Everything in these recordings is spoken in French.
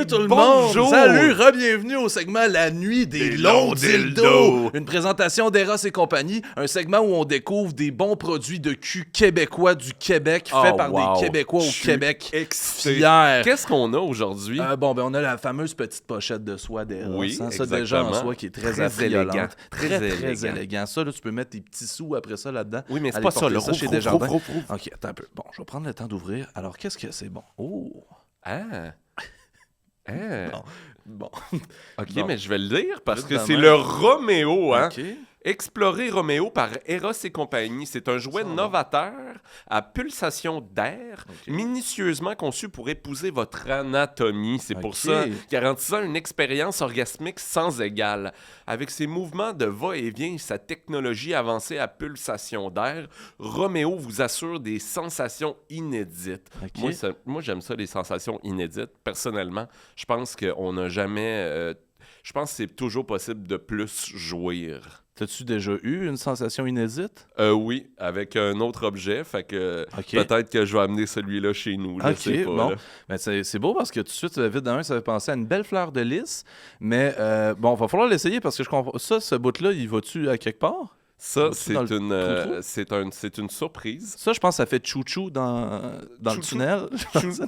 Salut tout le monde! Salut, re-bienvenue au segment La Nuit des longs dildos! Une présentation d'Eros et compagnie, un segment où on découvre des bons produits de cul québécois du Québec, faits par des Québécois au Québec. Fiers! Qu'est-ce qu'on a aujourd'hui? On a la fameuse petite pochette de soie d'Eros. Oui, ça déjà en soi qui est très élégant. Très élégant. Ça, là, tu peux mettre tes petits sous après ça là-dedans. Oui, mais c'est pas ça, le chez Desjardins. OK, attends un peu. Bon, je vais prendre le temps d'ouvrir. Alors, qu'est-ce que c'est bon? Oh! Bon. OK, Bon. mais je vais le lire parce que Juste c'est de le même. Roméo, hein? OK. Explorer Roméo par Eros et compagnie. C'est un jouet novateur à pulsation d'air, minutieusement conçu pour épouser votre anatomie. C'est pour ça, garantissant une expérience orgasmique sans égale. Avec ses mouvements de va-et-vient et sa technologie avancée à pulsation d'air, Roméo vous assure des sensations inédites. OK. Moi, j'aime ça, les sensations inédites. Personnellement, je pense qu'on n'a jamais... je pense que c'est toujours possible de plus jouir. T'as-tu déjà eu une sensation inédite? Oui, avec un autre objet. Fait que peut-être que je vais amener celui-là chez nous. Je sais pas, bon. là. Ben, c'est beau parce que tout de suite, vite d'un, ça fait penser à une belle fleur de lys. Mais bon, va falloir l'essayer parce que je comprends. Ça, ce bout-là, il va-tu à quelque part? Ça, Va-tu c'est dans le c'est une surprise. Ça, je pense que ça fait chouchou dans le tunnel.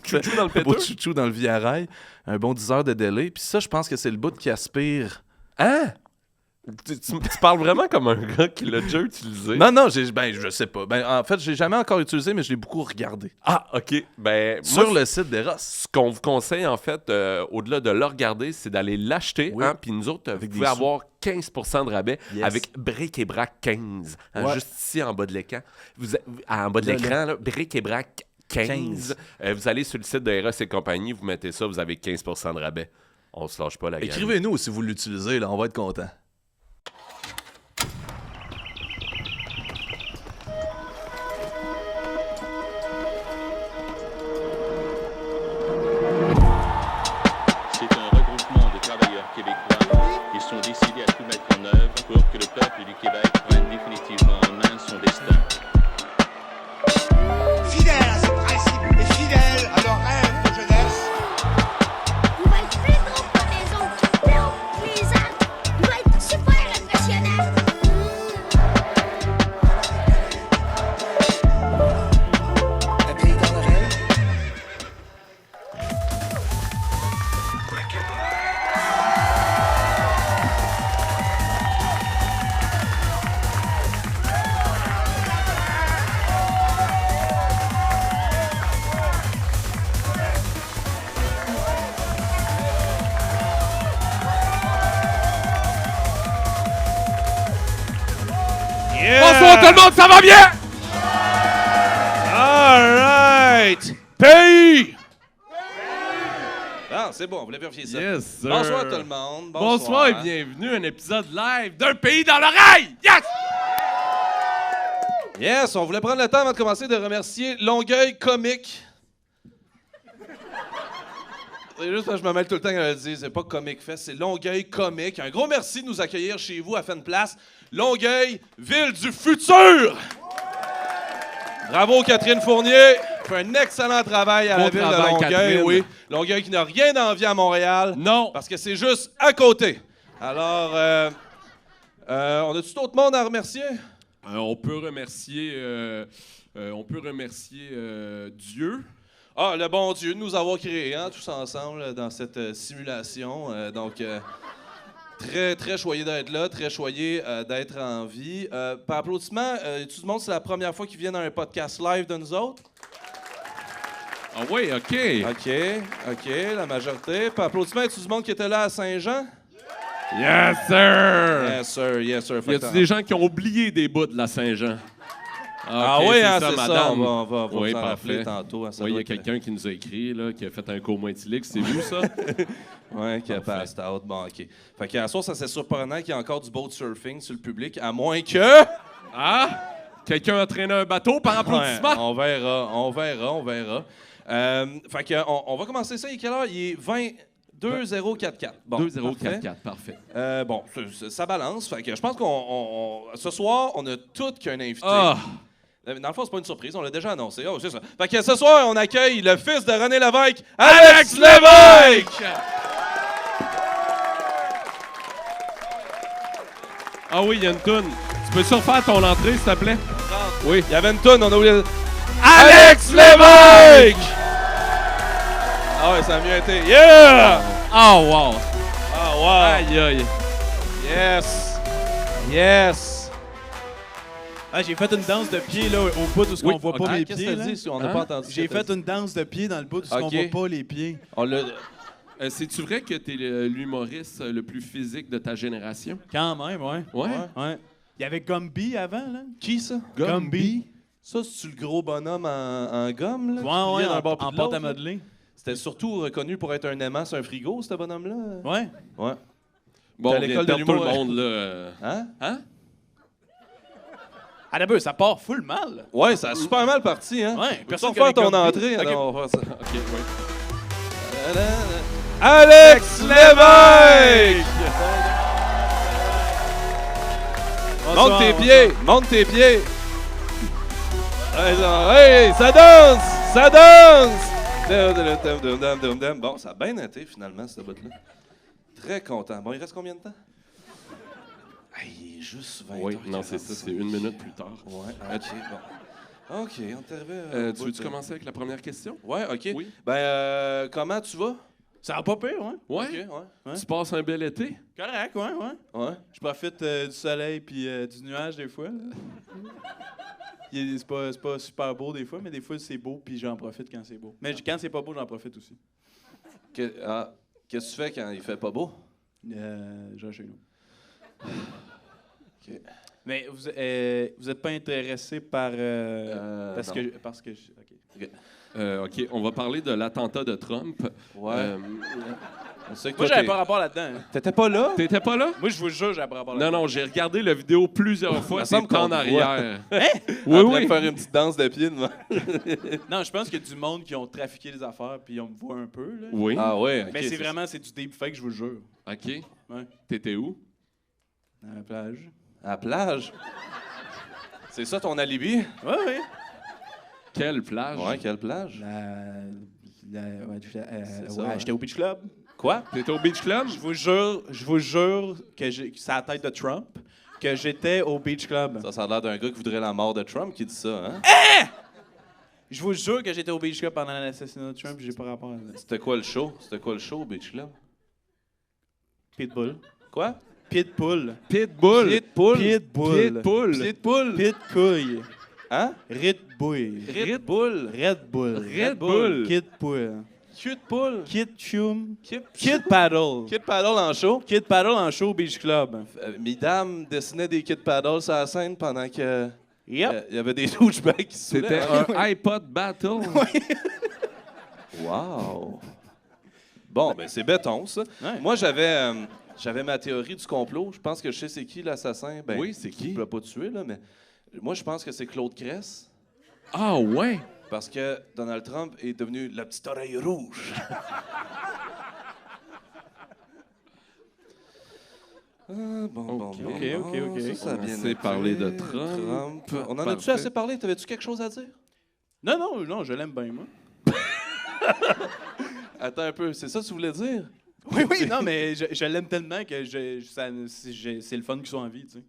Chouchou dans le Un beau péteux. chouchou dans le via rail. Un bon 10 heures de délai. Puis ça, je pense que c'est le bout qui aspire. Hein? Tu parles vraiment comme un gars qui l'a déjà utilisé. Non, je sais pas. En fait, je l'ai jamais encore utilisé, mais je l'ai beaucoup regardé. Ah, OK. Ben, Sur moi, le site d'Eros. ce qu'on vous conseille, en fait, au-delà de le regarder, c'est d'aller l'acheter. Oui. Hein, puis nous autres, vous Avec pouvez des avoir 15% de rabais Yes. avec Bric et Brac 15. Hein, Ouais. juste ici, en bas de l'écran. En bas de l'écran, là, Bric et Brac 15. Vous allez sur le site de Eros et compagnie, vous mettez ça, vous avez 15% de rabais. On se lâche pas la gamme. Écrivez-nous si vous l'utilisez, là, on va être content. C'est un regroupement de travailleurs québécois qui sont décidés à tout mettre en œuvre pour que le peuple du Québec prenne définitivement en main son destin. Fidèles à ce principe et fidèles à leur rêve de jeunesse, Il va être plus drôle que les autres, plus plaisant. Il va être super impressionnant. la grille dans l'oreille. Bonsoir tout le monde, ça va bien? Alright! Pays! Ah, c'est bon, vous voulez vérifier ça. Yes, sir. Bonsoir tout le monde. Bonsoir et bienvenue à un épisode live d'un pays dans l'oreille! Yes! Yes, on voulait prendre le temps avant de commencer de remercier Longueuil Comique. C'est juste parce que je me mêle tout le temps quand je le dis, c'est pas Comic Fest, c'est Longueuil Comique. Un gros merci de nous accueillir chez vous à Fenplace. Longueuil, ville du futur! Bravo Catherine Fournier, fait un excellent travail à la ville travail, de Longueuil. Catherine. Oui. Longueuil qui n'a rien d'envie à Montréal. Non! Parce que c'est juste à côté. Alors, on a-tu d'autres monde à remercier? On peut remercier Dieu. Ah, le bon Dieu de nous avoir créés, hein, tous ensemble dans cette simulation. Très, très choyé d'être là, très choyé d'être en vie. Par applaudissement, tout le monde, c'est la première fois qu'ils viennent à un podcast live de nous autres? Ah oui, OK. OK, la majorité. Par applaudissement, tout le monde qui était là à Saint-Jean? Yes, sir! Yes, sir. Y a-t-il des gens qui ont oublié des bouts de la Saint-Jean? Ah OK, oui, hein, c'est ça. madame. On va Oui, vous en rappeler parfait. tantôt. Hein, ça Oui, il y doit a être- quelqu'un qui nous a écrit, là, qui a fait un coma éthylique. C'est vous, ça? Ouais, qui a Parfait. passed out. Bon, OK. Fait qu'à soir, ça c'est surprenant qu'il y ait encore du boat surfing sur le public, à moins que... Ah! Quelqu'un a traîné un bateau par applaudissement? Ouais, on verra. Fait que on va commencer ça. Il est quelle heure? Il est 22h44. Bon, 2044, parfait. Bon, ça balance. Fait que je pense ce soir, on a tout qu'un invité. Ah! Dans le fond, c'est pas une surprise, on l'a déjà annoncé. Oh, c'est ça. Fait que ce soir, on accueille le fils de René Lévesque, Alex Lévesque! Ah oui, il y a une toune. Tu peux surfaire ton entrée, s'il te plaît? Oui. Il y avait une toune, on a oublié. Alex Lévesque! Ah ouais, ça a mieux été. Yeah! Oh, wow. Ah wow! Aïe, aïe. Yes! Yes! Ah, j'ai fait une danse de pied là, au bout où on voit pas mes Qu'est-ce pieds. que t'as Là. dit? On n'a pas entendu. J'ai fait une danse de pied dans le bout où on Ok. voit pas les pieds. On l'a... C'est-tu vrai que t'es l'humoriste le plus physique de ta génération? Quand même, ouais. Ouais? Ouais. Il y avait Gumby avant, là. Qui ça? Gumby. Ça, c'est-tu le gros bonhomme en gomme, là? qui Ouais, pliait d'un bord en puis de pâte à l'autre, là? modeler. C'était surtout reconnu pour être un aimant sur un frigo, ce bonhomme-là? Ouais. Ouais. Bon, T'es à on vient l'école de de perdre tout l'humour, le monde, là. Hein? Hein? Ah, d'abord, ça part full mal. Ouais, ça a super mal parti, hein? Ouais, Peux-tu personne refaire ton connaît Gumby. entrée? Ok. Alors, on va faire ça. OK, oui. Alex Lévesque! Monte tes pieds! Monte tes pieds! Hey, ça danse! Ça danse! Bon, ça a bien été, finalement, ce bout-là. Très content. Bon, il reste combien de temps? Hey, il est juste 20 Oui, heures non, c'est ça, c'est 1 minute plus tard. Ouais, OK, bon. OK, on t'arrive. Tu veux-tu commencer avec la première question? Ouais, OK. Oui. Ben, comment tu vas? Ça va pas pire, ouais. Ouais? OK, ouais. Tu passes un bel été? Correct, ouais, ouais. Ouais. Je profite du soleil puis du nuage des fois. C'est pas super beau des fois, mais des fois c'est beau puis j'en profite quand c'est beau. Mais quand c'est pas beau, j'en profite aussi. Qu'est-ce que tu fais quand il fait pas beau? Je vais chez nous. OK. Mais vous êtes pas intéressé par parce non. que OK. OK, on va parler de l'attentat de Trump. Ouais. On sait que Moi toi, j'avais pas rapport là-dedans. Hein. T'étais pas là? T'étais pas là? Moi je vous jure, j'avais pas rapport Non, là-dedans. non, j'ai regardé la vidéo plusieurs fois. Ça semble C'est en qu'on arrière. Oui, Oui, en train de oui. faire une petite danse de pied devant. Non, je pense qu'il y a du monde qui ont trafiqué les affaires puis on me voit un peu là. Oui. Ah ouais, OK. Mais c'est vraiment c'est du deepfake, je vous jure. OK. Ouais. T'étais où? À la plage. À la plage? C'est ça ton alibi? Ouais, ouais. Quelle plage? Ouais, quelle plage? Ouais, ça, ouais. j'étais au Beach Club. Quoi? T'étais au Beach Club? Je vous jure que c'est la tête de Trump, que j'étais au Beach Club. Ça a l'air d'un gars qui voudrait la mort de Trump qui dit ça, hein? Je vous jure que j'étais au Beach Club pendant l'assassinat de Trump, j'ai pas rapport à ça. C'était quoi le show? C'était quoi le show, Beach Club? Pitbull. Quoi? Pitbull. Pitbull. Pitbull. Pitbull. Pitbull? Pitcouille. Hein? Red Bull. Red Bull? Red Bull. Red Bull. Kid Bull. Cute Bull? Kid Chum. Kid Kid Paddle. Kid Paddle en show? Kid Paddle en show au Beach Club. Mesdames dessinaient des Kid Paddle sur la scène pendant que... Yep. Il y avait des douchebags qui se C'était saoulaient. un iPod Battle. Wow! Bon, ben c'est béton, ça. Ouais. Moi, j'avais ma théorie du complot. Je pense que je sais c'est qui l'assassin. Ben, Oui, c'est qui? Je ne l'ai pas tué, là, mais moi, je pense que c'est Claude Cress. Ah ouais? Parce que Donald Trump est devenu la petite oreille rouge. Bon. Ok. Ça a bien On s'est été. parlé de Trump. On en a-tu Parfait. assez parlé? T'avais-tu quelque chose à dire? Non, je l'aime bien, moi. Attends un peu, c'est ça que tu voulais dire? Oui, non, mais je l'aime tellement que c'est le fun qu'ils soit en vie, tu sais.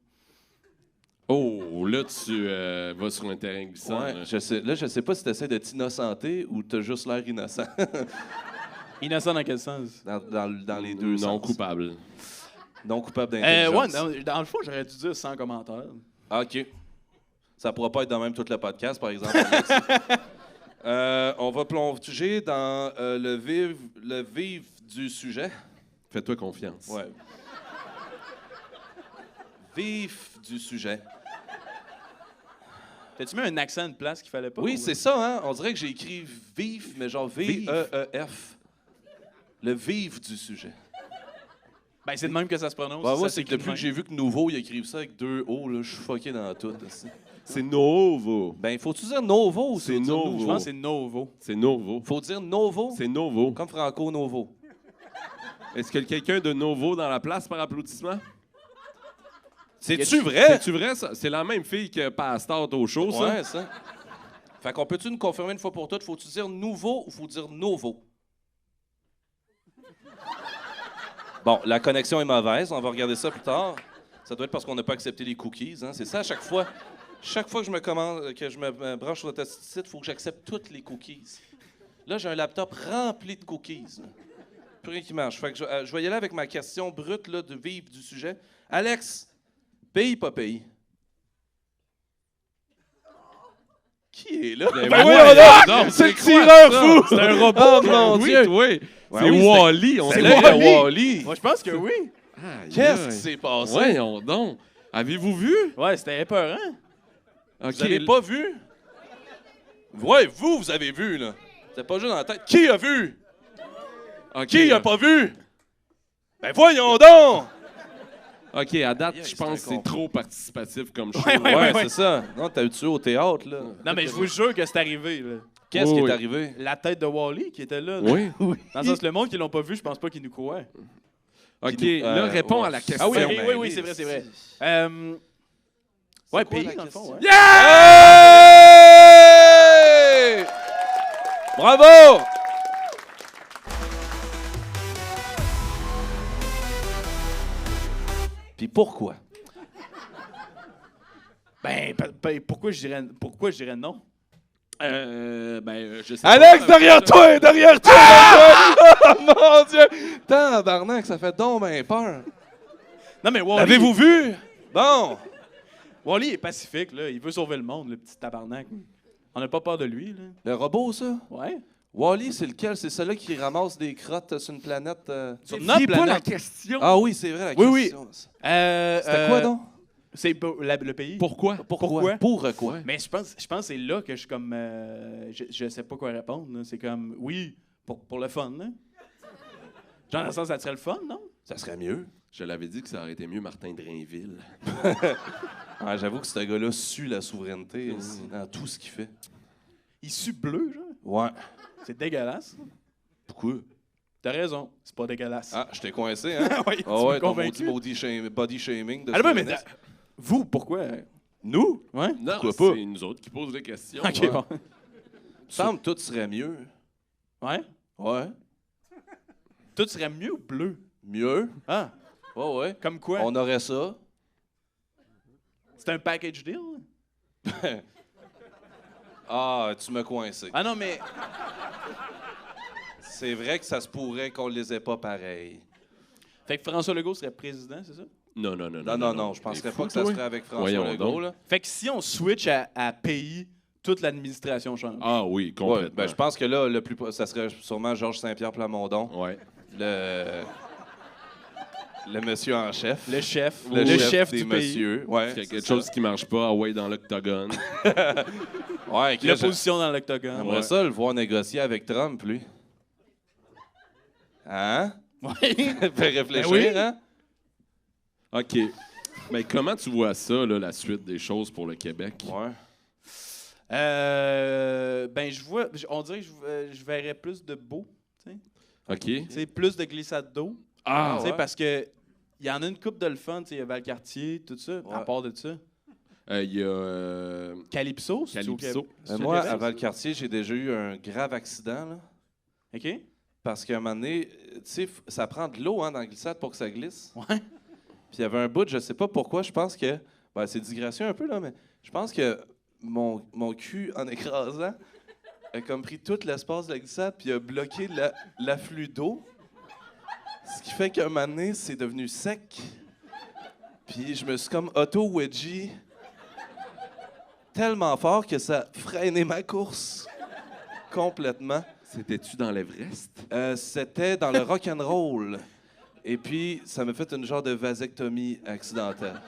Oh, là, tu vas sur un terrain glissant. Ouais, là. je sais pas si tu essaies de t'innocenter ou tu as juste l'air innocent. Innocent dans quel sens? dans les deux Non sens. coupable. Non coupable Ouais, d'intelligence. dans le fond, j'aurais dû dire sans commentaire. Ah, OK. Ça pourra pas être de même tout le podcast, par exemple. Alex. On va plonger dans le vif du sujet. Fais-toi confiance. Ouais. Vif du sujet. T'as-tu mis un accent de place qu'il fallait pas? Oui, ou- c'est ça, hein? On dirait que j'ai écrit vif, mais genre V-E-E-F. Le vif du sujet. Ben, c'est de même que ça se prononce. Bah, moi, ça c'est que s'écrit depuis de que j'ai vu que Nouveau, ils écrivent ça avec 2 O, là, je suis fucké dans tout. Aussi. C'est Novo. Ben, faut-tu dire Novo ou C'est faut dire Novo. même. Je pense que c'est Novo. C'est Novo. Faut dire Novo? C'est Novo. Comme Franco Novo. Est-ce qu'il y a quelqu'un de Novo dans la place par applaudissement? C'est-tu vrai? C'est-tu vrai, ça? C'est la même fille que Pasteur au show, ça? Ouais, ça. Fait qu'on peut-tu nous confirmer une fois pour toutes? Faut-tu dire nouveau ou faut dire Novo? Bon, la connexion est mauvaise. On va regarder ça plus tard. Ça doit être parce qu'on n'a pas accepté les cookies, hein? C'est ça, à chaque fois. Chaque fois que je me branche sur votre site, il faut que j'accepte toutes les cookies. Là, j'ai un laptop rempli de cookies. Là. Plus rien qui marche. Fait que je vais y aller avec ma question brute là, de vivre du sujet. Alex, pays, pas pays? Qui est là? C'est le tireur fou! C'est un robot! Oh mon Dieu! Oui, Ouais, c'est oui, Wall-E! C'est Wall-E! Moi, je pense que oui. Qu'est-ce qui s'est passé? Voyons donc! Avez-vous vu? Ouais, c'était épeurant. OK. Vous avez pas vu? Ouais, vous avez vu, là. C'était pas juste dans la tête. Qui a vu? OK. Qui a pas vu? Ben voyons donc! OK, à date, Yeah, je c'est pense un que c'est complot. trop participatif comme show. Ouais, c'est ça. Non, t'as eu tué au théâtre, là. Non, mais je vous jure que c'est arrivé. Là. Qu'est-ce qui Oui. est arrivé? La tête de Wall-E qui était là. là. Oui. Dans le sens, le monde qui l'ont pas vu, je pense pas qu'ils nous croient. OK, là, réponds à la question. Ah oui, Ben oui, oui, c'est vrai, c'est vrai. C'est Ouais, quoi pays, la dans le fond, question? ouais. Hey! Bravo! Puis pourquoi? Pourquoi je dirais non? Je sais Alex, pas. derrière toi! Derrière toi! Oh mon Dieu! Tabarnak, ça fait donc bien peur. Non, mais Wall-E... L'avez-vous vu? Bon! Wall-E est pacifique, là. Il veut sauver le monde, le petit tabarnak. On n'a pas peur de lui, là. Le robot, ça? Ouais. Wall-E, c'est lequel? C'est celui qui ramasse des crottes sur une planète? Sur C'est notre pas la planète. question. Ah oui, c'est vrai, la Oui, question. C'était quoi, donc? C'est le pays. Pourquoi? Pourquoi? Pour quoi? Mais je pense que c'est là que je suis comme... je sais pas quoi répondre. là. C'est comme, oui, pour le fun. Là. Genre, dans le sens, ça serait le fun, non? Ça serait mieux. Je l'avais dit que ça aurait été mieux Martin Drainville. Ah, j'avoue que ce gars-là sue la souveraineté dans tout ce qu'il fait. Il sue bleu, genre. Ouais. C'est dégueulasse. Pourquoi? T'as raison, c'est pas dégueulasse. Ah, je t'ai coincé, hein? Oui, tu Ah m'as ouais, ton convaincu. body shaming. De Ah, mais souverainiste. vous, pourquoi? Nous? Ouais? Non, Pourquoi pas? c'est nous autres qui posent des questions. OK, Ouais. bon. Il me semble que tout serait mieux. Ouais? Ouais. Tout serait mieux ou bleu? Mieux? Ah, Ouais, ouais. comme quoi? On aurait ça. C'est un package deal? Ah, tu m'as coincé. Ah non, mais... C'est vrai que ça se pourrait qu'on les ait pas pareils. Fait que François Legault serait président, c'est ça? Non. Non, je penserais pas que ça toi. serait avec François Voyons Legault, donc. là. Fait que si on switch à pays, toute l'administration change. Ah oui, Ouais, complètement. ben, je pense que là, ça serait sûrement Georges Saint-Pierre Plamondon, Ouais. le monsieur en chef. Le chef. Le chef du des pays. messieurs. Ouais, S'il y a c'est quelque ça. chose qui marche pas, ouais, dans l'octogone. Ouais, que L'opposition dans l'octogone. j'aimerais ça le voir négocier avec Trump, lui. Hein? Ouais. Fait réfléchir, Ben oui. hein? OK. Mais comment tu vois ça, là, la suite des choses pour le Québec? Ouais. Ben, on dirait que je verrais plus de beau, OK. tu sais, plus de glissade d'eau. Ah, Tu sais, ouais. parce que il y en a une coupe de le fun, tu sais, il y a Valcartier, tout ça, à Ouais. part de ça. il y a Calypso, c'est au Calypso. Québec? C'est au Moi, Québec, à Valcartier, j'ai déjà eu un grave accident, là. OK? Parce qu'à un moment donné, tu sais, ça prend de l'eau hein, dans la glissade pour que ça glisse. Ouais. Puis il y avait un bout, je sais pas pourquoi, je pense que. Ben, c'est digression un peu, là, mais je pense que mon cul, en écrasant, a comme pris tout l'espace de la glissade, puis a bloqué l'afflux d'eau. Ce qui fait qu'à un moment donné, c'est devenu sec. Puis je me suis comme auto-wedgie tellement fort que ça a freiné ma course complètement. C'était-tu dans l'Everest? C'était dans le rock'n'roll. Et puis, ça m'a fait une genre de vasectomie accidentelle.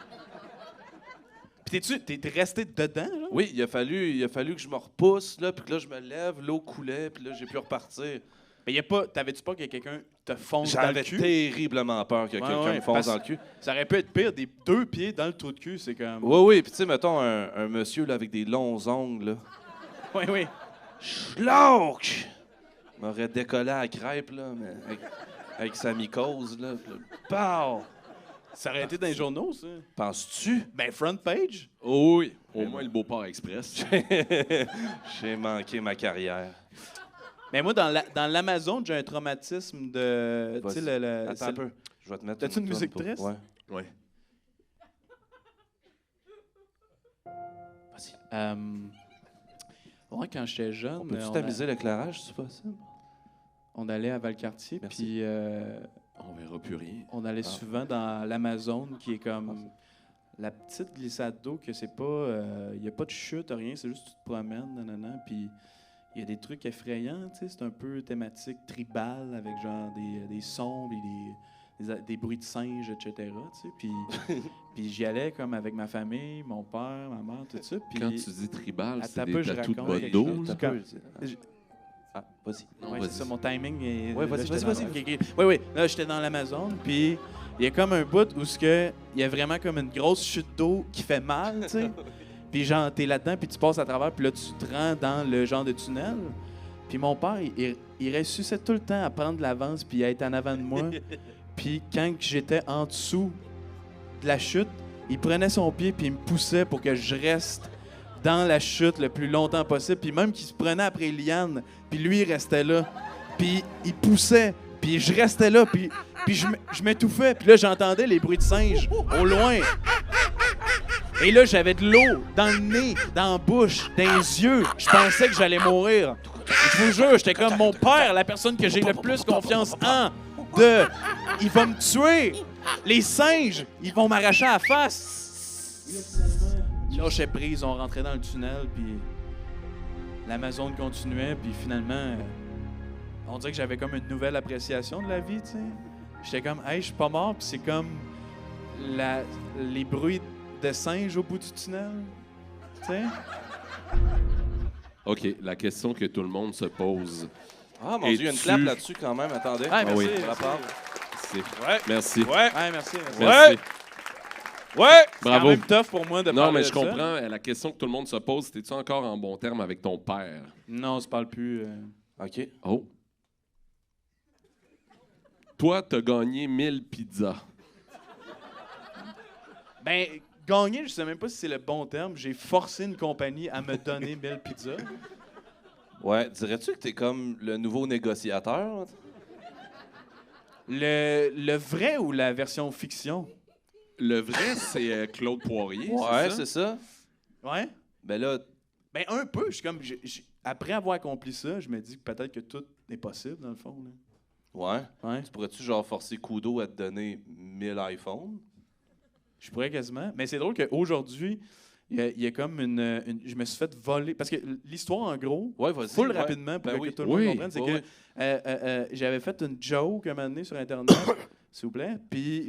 Puis t'es resté dedans, là? Oui, il a fallu que je me repousse, là, puis que là, je me lève, l'eau coulait, puis là, j'ai pu repartir. Mais t'avais-tu pas que quelqu'un te fonce dans J'avais le cul? terriblement peur que quelqu'un me fonce parce- dans le cul. Ça aurait pu être pire, des 2 pieds dans le trou de cul, c'est comme... Oui, oui, puis tu sais, mettons un monsieur là, avec des longs ongles, là. Oui, oui. Schlock! M'aurait décollé à la crêpe, là, mais avec sa mycose, là. Puis là, pow! Ça aurait été dans les journaux, ça. Penses-tu? Ben, front page. Oh oui. Au moins le Beauport Express. J'ai manqué ma carrière. Mais moi, dans l'Amazon, j'ai un traumatisme de... Tu sais, Attends un peu. Je vais te mettre T'as-tu une tonne musique pour- triste? Ouais. Ouais. Ouais, quand j'étais jeune, On peut-tu tamiser l'éclairage, c'est possible? on allait à Valcartier, Merci. puis On verra plus rien. on allait souvent dans l'Amazone, qui est comme la petite glissade d'eau, que c'est pas... Il n'y a pas de chute, rien, c'est juste que tu te promènes, nanana, puis il y a des trucs effrayants, tu sais, c'est un peu thématique tribal, avec genre des sons, et des bruits de singes, etc., tu sais, puis j'y allais comme avec ma famille, mon père, ma mère, tout ça, puis... Quand tu dis tribal, c'est Attends, des je tatous de raconte bas quelque d'eau. chose. là? Ah, vas-y. Non, Ouais, vas-y. c'est ça, mon timing est... Ouais, vas-y, là, j'étais vas-y, dans- vas-y. ok, ok. Oui, là, j'étais dans l'Amazon, puis il y a comme un bout où il y a vraiment comme une grosse chute d'eau qui fait mal, tu sais. Puis genre, t'es là-dedans, puis tu passes à travers, puis là, tu te rends dans le genre de tunnel. Puis mon père, il réussissait tout le temps à prendre de l'avance, puis à être en avant de moi. Puis quand j'étais en dessous de la chute, il prenait son pied, puis il me poussait pour que je reste dans la chute le plus longtemps possible. Puis même qu'il se prenait après Liane, puis lui, il restait là. Puis il poussait, puis je restais là, puis je m'étouffais. Puis là, j'entendais les bruits de singes au loin. Et là, j'avais de l'eau dans le nez, dans la bouche, dans les yeux. Je pensais que j'allais mourir. Je vous jure, j'étais comme mon père, la personne que j'ai le plus confiance en. Il va me tuer. Les singes, ils vont m'arracher à la face. Lâchais prise, on rentrait dans le tunnel, puis l'Amazon continuait, puis finalement, on dirait que j'avais comme une nouvelle appréciation de la vie, tu sais. J'étais comme, hey, je suis pas mort, puis c'est comme les bruits de singes au bout du tunnel, tu sais. OK, la question que tout le monde se pose. Ah, mon Dieu, il y a une clap là-dessus quand même, attendez. Ah, merci, oui. On va prendre. Merci. Ouais. Ouais, merci. Merci. Ouais! C'est quand Bravo. même tough pour moi de Non, parler mais de je ça. comprends. La question que tout le monde se pose, c'était-tu encore en bon terme avec ton père? Non, on se parle plus. OK. Oh. Toi, t'as gagné 1000 pizzas. Ben, gagner, je sais même pas si c'est le bon terme. J'ai forcé une compagnie à me donner 1000 pizzas. Ouais, dirais-tu que t'es comme le nouveau négociateur? Le vrai ou la version fiction? Le vrai, c'est Claude Poirier, Ouais, c'est ça? c'est ça. Ouais. Ben là, Ben, un peu. Je suis comme, après avoir accompli ça, je me dis que peut-être que tout est possible, dans le fond. Là. ouais. Ouais. Tu pourrais-tu genre forcer Kudo à te donner 1000 iPhones? Je pourrais quasiment. Mais c'est drôle qu'aujourd'hui, il y a comme je me suis fait voler. Parce que l'histoire, en gros, Ouais, vas-y. full ouais. rapidement, pour Ben que oui. tout le monde Oui. comprenne, c'est Ouais, que j'avais fait une joke un moment donné sur Internet, s'il vous plaît. Puis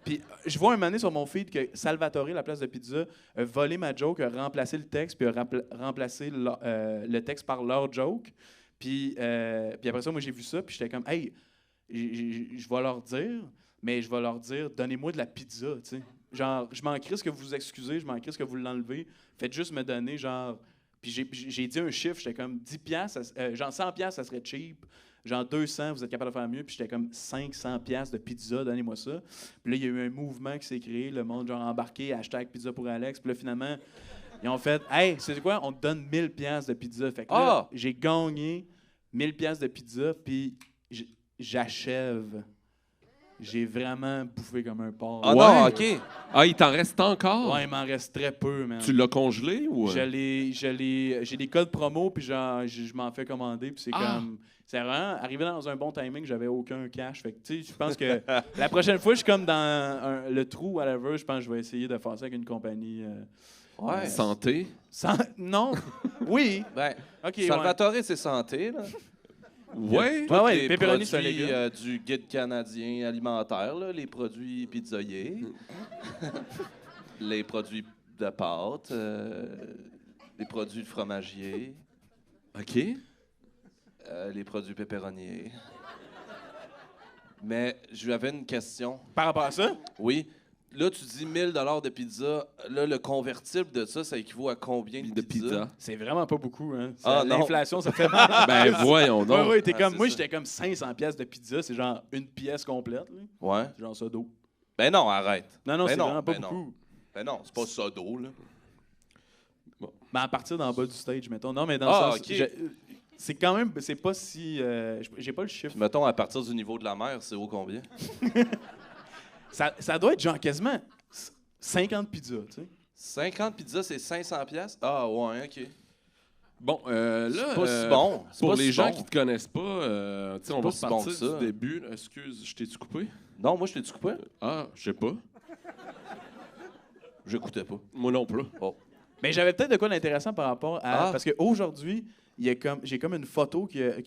puis je vois un moment donné sur mon feed que Salvatore, la place de pizza, a volé ma joke, a remplacé le texte, puis a remplacé le texte par leur joke. Puis après ça, moi, j'ai vu ça, puis j'étais comme, hey, je vais leur dire, mais je vais leur dire, donnez-moi de la pizza, tu sais. Genre, je m'en crisse que vous vous excusez, je m'en crisse que vous l'enlevez. Faites juste me donner, genre... Puis j'ai dit un chiffre, j'étais comme 10 piastres, genre 100 piastres, ça serait cheap. Genre 200, vous êtes capable de faire mieux. Puis j'étais comme 500 piastres de pizza, donnez-moi ça. Puis là, il y a eu un mouvement qui s'est créé, le monde genre embarqué, hashtag pizza pour Alex. Puis là, finalement, ils ont fait, hey, c'est quoi, on te donne 1000 piastres de pizza. Fait que là, j'ai gagné 1000 piastres de pizza, puis j'achève. J'ai vraiment bouffé comme un porc. Ah Ouais. non, OK. Ah, il t'en reste encore? Ouais, il m'en reste très peu, man. Tu l'as congelé ou... J'ai des codes promo, puis genre, je m'en fais commander, puis c'est comme... C'est vraiment arrivé dans un bon timing, j'avais aucun cash. Fait que, tu sais, je pense que la prochaine fois, je suis comme dans le trou, whatever, je pense que je vais essayer de faire ça avec une compagnie... Ouais. Santé? Non? Oui. Ben, OK, Salvatore, c'est santé, là. Ouais. Tous ouais, les les pepperoni, c'est un produits légume. du guide canadien alimentaire, là, les produits pizzaiers, les produits de pâtes, les produits de fromagier, OK. les produits pepperoniers. Mais je lui avais une question. Par rapport à ça? Oui. Là, tu dis 1000 $ de pizza. Là, le convertible de ça, ça équivaut à combien de pizza? C'est vraiment pas beaucoup, hein. Ah, non. L'inflation, ça fait mal. Ben voyons donc. Ouais, t'es Ah, comme, c'est moi, ça. j'étais comme 500 piastres de pizza, c'est genre une pièce complète, là. Ouais. C'est genre ça d'eau. Ben non, arrête. Non, Ben c'est non, vraiment pas ben non. beaucoup. Ben non, c'est pas ça d'eau, là. Ben, à partir d'en bas du stage, mettons. Non, mais dans Ah, le sens... OK. C'est quand même... C'est pas si... j'ai pas le chiffre. Puis mettons, à partir du niveau de la mer, c'est haut combien? Ça doit être genre quasiment 50 pizzas, tu sais. 50 pizzas, c'est 500 piastres? Ah, ouais, OK. Bon, là, C'est pas si bon. C'est pour pas les si gens bon. qui te connaissent pas, on va pas si bon repartir que ça. du début. Là. Excuse, je t'ai-tu coupé? Non, moi, je t'ai-tu coupé? Ah, je sais pas. J'écoutais pas. Moi non plus. Mais j'avais peut-être de quoi d'intéressant par rapport à... Ah. Parce qu'aujourd'hui, j'ai comme une photo qui a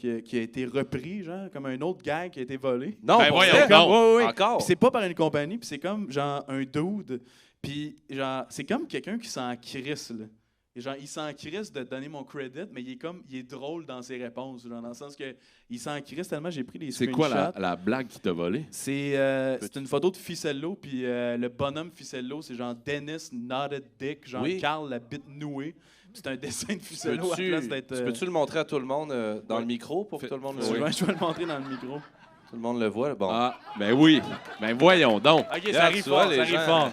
été reprise, genre, comme un autre gag qui a été volé. Non, Ben pour voyons vrai? donc. Ouais, ouais. Encore? Puis c'est pas par une compagnie, puis c'est comme, genre, un dude. Puis, genre, c'est comme quelqu'un qui s'en crisse, là. Et genre, il s'en crisse de donner mon credit, mais il est drôle dans ses réponses, genre, dans le sens que il s'en crisse tellement, j'ai pris des C'est screenshots. quoi la blague qui t'a volé? C'est une photo de Ficello, puis le bonhomme Ficello, c'est genre Dennis Not a Dick, genre Oui. Carl la bite nouée. Puis c'est un dessin de Ficello à la place d'être... Tu peux-tu le montrer à tout le monde dans Ouais. le micro pour que tout le monde le Je vais le montrer dans le micro. Tout le monde le voit, là. Bon. Ah, ben oui. Ben voyons donc. OK, Yeah, ça arrive tu vois, fort, les ça arrive gens- fort.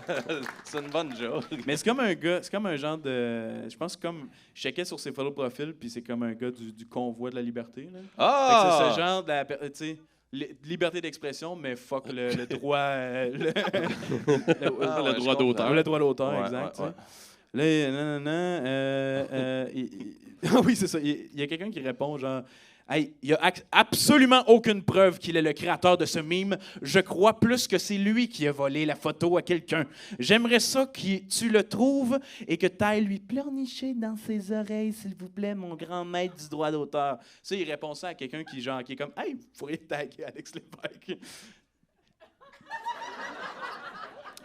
C'est une bonne joke. Mais c'est comme un gars, c'est comme un genre de... Je pense que comme... Je checkais sur ses photos de profil, puis c'est comme un gars du convoi de la liberté, là. Fait que Ah! c'est ce genre de... Tu sais, liberté d'expression, mais fuck le droit... ouais, droit je d'auteur. Le droit d'auteur, Ouais, exact. ouais, ouais. Là, ah oui, c'est ça. Il y a quelqu'un qui répond genre... Hey, il n'y a absolument aucune preuve qu'il est le créateur de ce meme. Je crois plus que c'est lui qui a volé la photo à quelqu'un. J'aimerais ça que tu le trouves et que tu ailles lui pleurnicher dans ses oreilles, s'il vous plaît, mon grand maître du droit d'auteur. Ça, il répond ça à quelqu'un qui est comme Hey, vous pourriez taguer Alex Lévesque.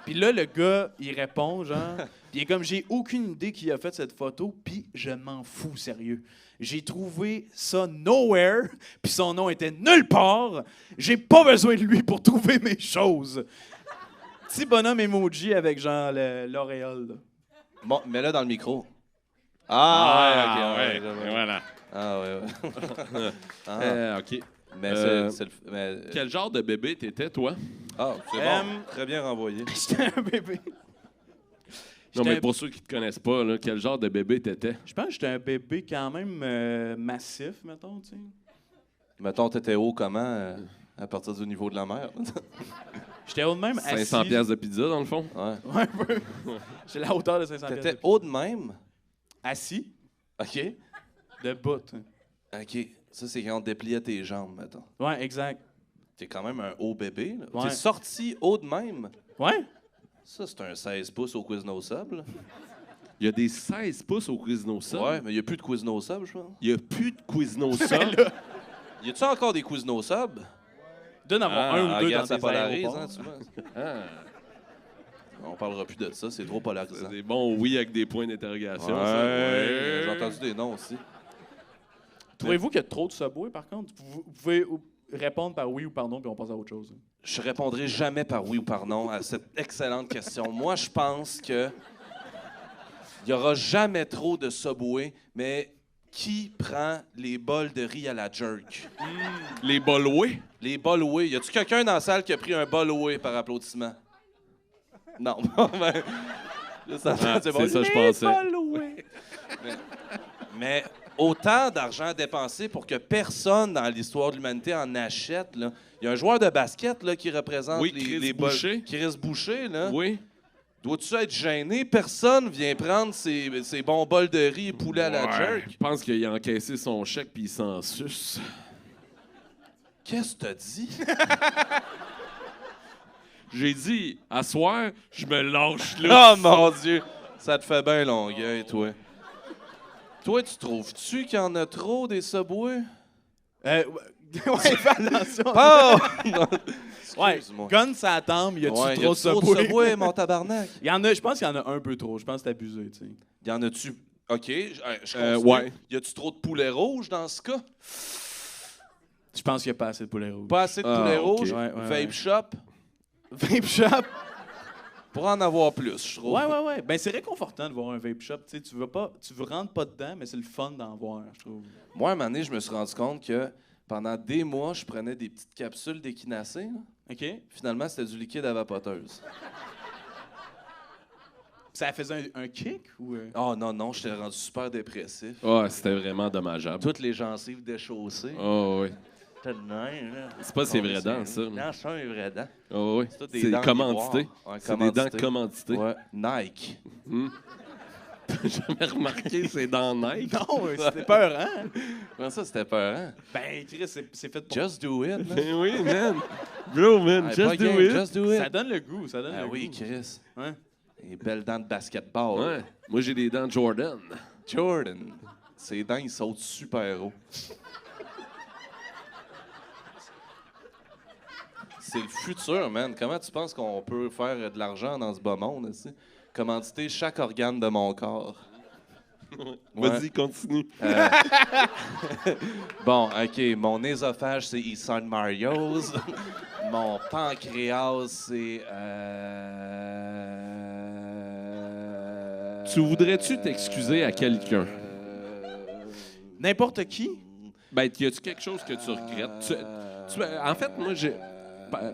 Puis là, le gars, il répond, genre, puis il est comme, j'ai aucune idée qui a fait cette photo, puis je m'en fous, sérieux. J'ai trouvé ça nowhere, puis son nom était nulle part. J'ai pas besoin de lui pour trouver mes choses. Petit bonhomme emoji avec, genre, l'auréole, là. Bon, mets-le dans le micro. Ah, ouais, ok. et Ouais. voilà. Ah, ouais. OK. Mais c'est le. Mais, Quel genre de bébé t'étais, toi? Ah, c'est bon. Très bien renvoyé. J'étais un bébé. Non, J'étais mais un- pour ceux qui te connaissent pas, là, quel genre de bébé t'étais? Je pense que j'étais un bébé quand même massif, mettons, tu sais. Mettons, t'étais haut comment à partir du niveau de la mer? J'étais haut de même assis. 500 pièces de pizza, dans le fond? Ouais. Ouais, un peu. J'ai la hauteur de 500 T'étais pièces. haut de même? Assis, OK. de bout. OK. Ça, c'est quand on dépliait tes jambes, mettons. Ouais, exact. T'es quand même un haut bébé, là. Ouais. T'es sorti haut de même? Ouais? Ça, c'est un 16 pouces au Quizno Sub, là. Il y a des 16 pouces au Quizno Sub. Ouais, mais il n'y a plus de Quizno Sub, je pense. Il n'y a plus de Quizno Sub. Y a-tu encore des Quizno Sub? Donne avoir un ou deux regarde, dans ça tes polarise, aéroports. hein, tu vois. Ah, On parlera plus de ça, c'est trop polarisant. c'est bon, oui, avec des points d'interrogation. Ouais, ça. j'ai entendu des noms aussi. Trouvez-vous qu'il y a trop de Subway, par contre? Vous pouvez répondre par oui ou par non, puis on passe à autre chose. Je répondrai jamais par oui ou par non à cette excellente question. Moi, je pense que il y aura jamais trop de Subway, mais qui prend les bols de riz à la jerk? Les Bolway? Les bols Way. Y a-tu quelqu'un dans la salle qui a pris un bol Way par applaudissement? Non. Ben, C'est ça, je pensais. Mais autant d'argent dépensé pour que personne dans l'histoire de l'humanité en achète. Il y a un joueur de basket là, qui représente Oui, Chris les bols. Boucher. Chris Boucher. Là. Oui. Dois-tu être gêné? Personne vient prendre ses bons bols de riz et poulet à la jerk. Je pense qu'il a encaissé son chèque puis il s'en suce. Qu'est-ce que t'as dit? J'ai dit, à soir, je me lâche là. Oh mon Dieu! Ça te fait bien longueuil, toi. Toi, tu trouves-tu qu'il y en a trop des Subway? Ouais, fais attention. Oh! Ouais, Excuse-moi. gun ça tombe, y a-tu Ouais, trop de trop de Subway? Subway, mon tabarnak? Il y en a, je pense qu'il y en a un peu trop. Je pense que c'est abusé, tu sais. Y en a-tu... OK, je continue. ouais. Y a-tu trop de poulet rouge dans ce cas? Je pense qu'il y a pas assez de poulet rouge. Pas assez de Ah, poulet ok. rouge? Ouais, Vape ouais. shop? Vape shop? Pour en avoir plus, je trouve. Ouais. Ben, c'est réconfortant de voir un vape shop. Tu sais, tu rentres pas dedans, mais c'est le fun d'en voir, je trouve. Moi, à un moment donné, je me suis rendu compte que pendant des mois, je prenais des petites capsules d'équinacée. Là. OK? Finalement, c'était du liquide à vapoteuse. Ça faisait un kick ou... Oh non, j'étais rendu super dépressif. Ah, c'était vraiment dommageable. Toutes les gencives déchaussées. Oh, oui. T'as de même, là. C'est pas ses vraies dents, ça. Non, c'est pas mes vraies dents. Oh, oui. C'est des C'est dents commandité. miroirs. Ouais, C'est des dents commandité. commanditées. Ouais, Nike. J'ai jamais remarqué ses dents Nike. Non, c'était peur, hein? Comment ça, c'était peur, hein? Ben, Chris, c'est fait pour... Just do it, man. Ben oui, man. Bro, man, Hey, just pas do game, it. Just do it. Ça donne le goût, ça donne Ah le oui, goût. Chris. Ouais. Les belles dents de basketball. Ouais. Moi, j'ai des dents Jordan. Jordan. Ses dents, ils sautent super haut. C'est le futur, man. Comment tu penses qu'on peut faire de l'argent dans ce bas monde, ici? Commanditer chaque organe de mon corps. Vas-y, continue. Bon, OK. Mon œsophage, c'est Eastern Mario's. Mon pancréas, c'est... Tu voudrais-tu t'excuser à quelqu'un? N'importe qui? Ben, y a-tu quelque chose que tu regrettes? En fait, moi, j'ai...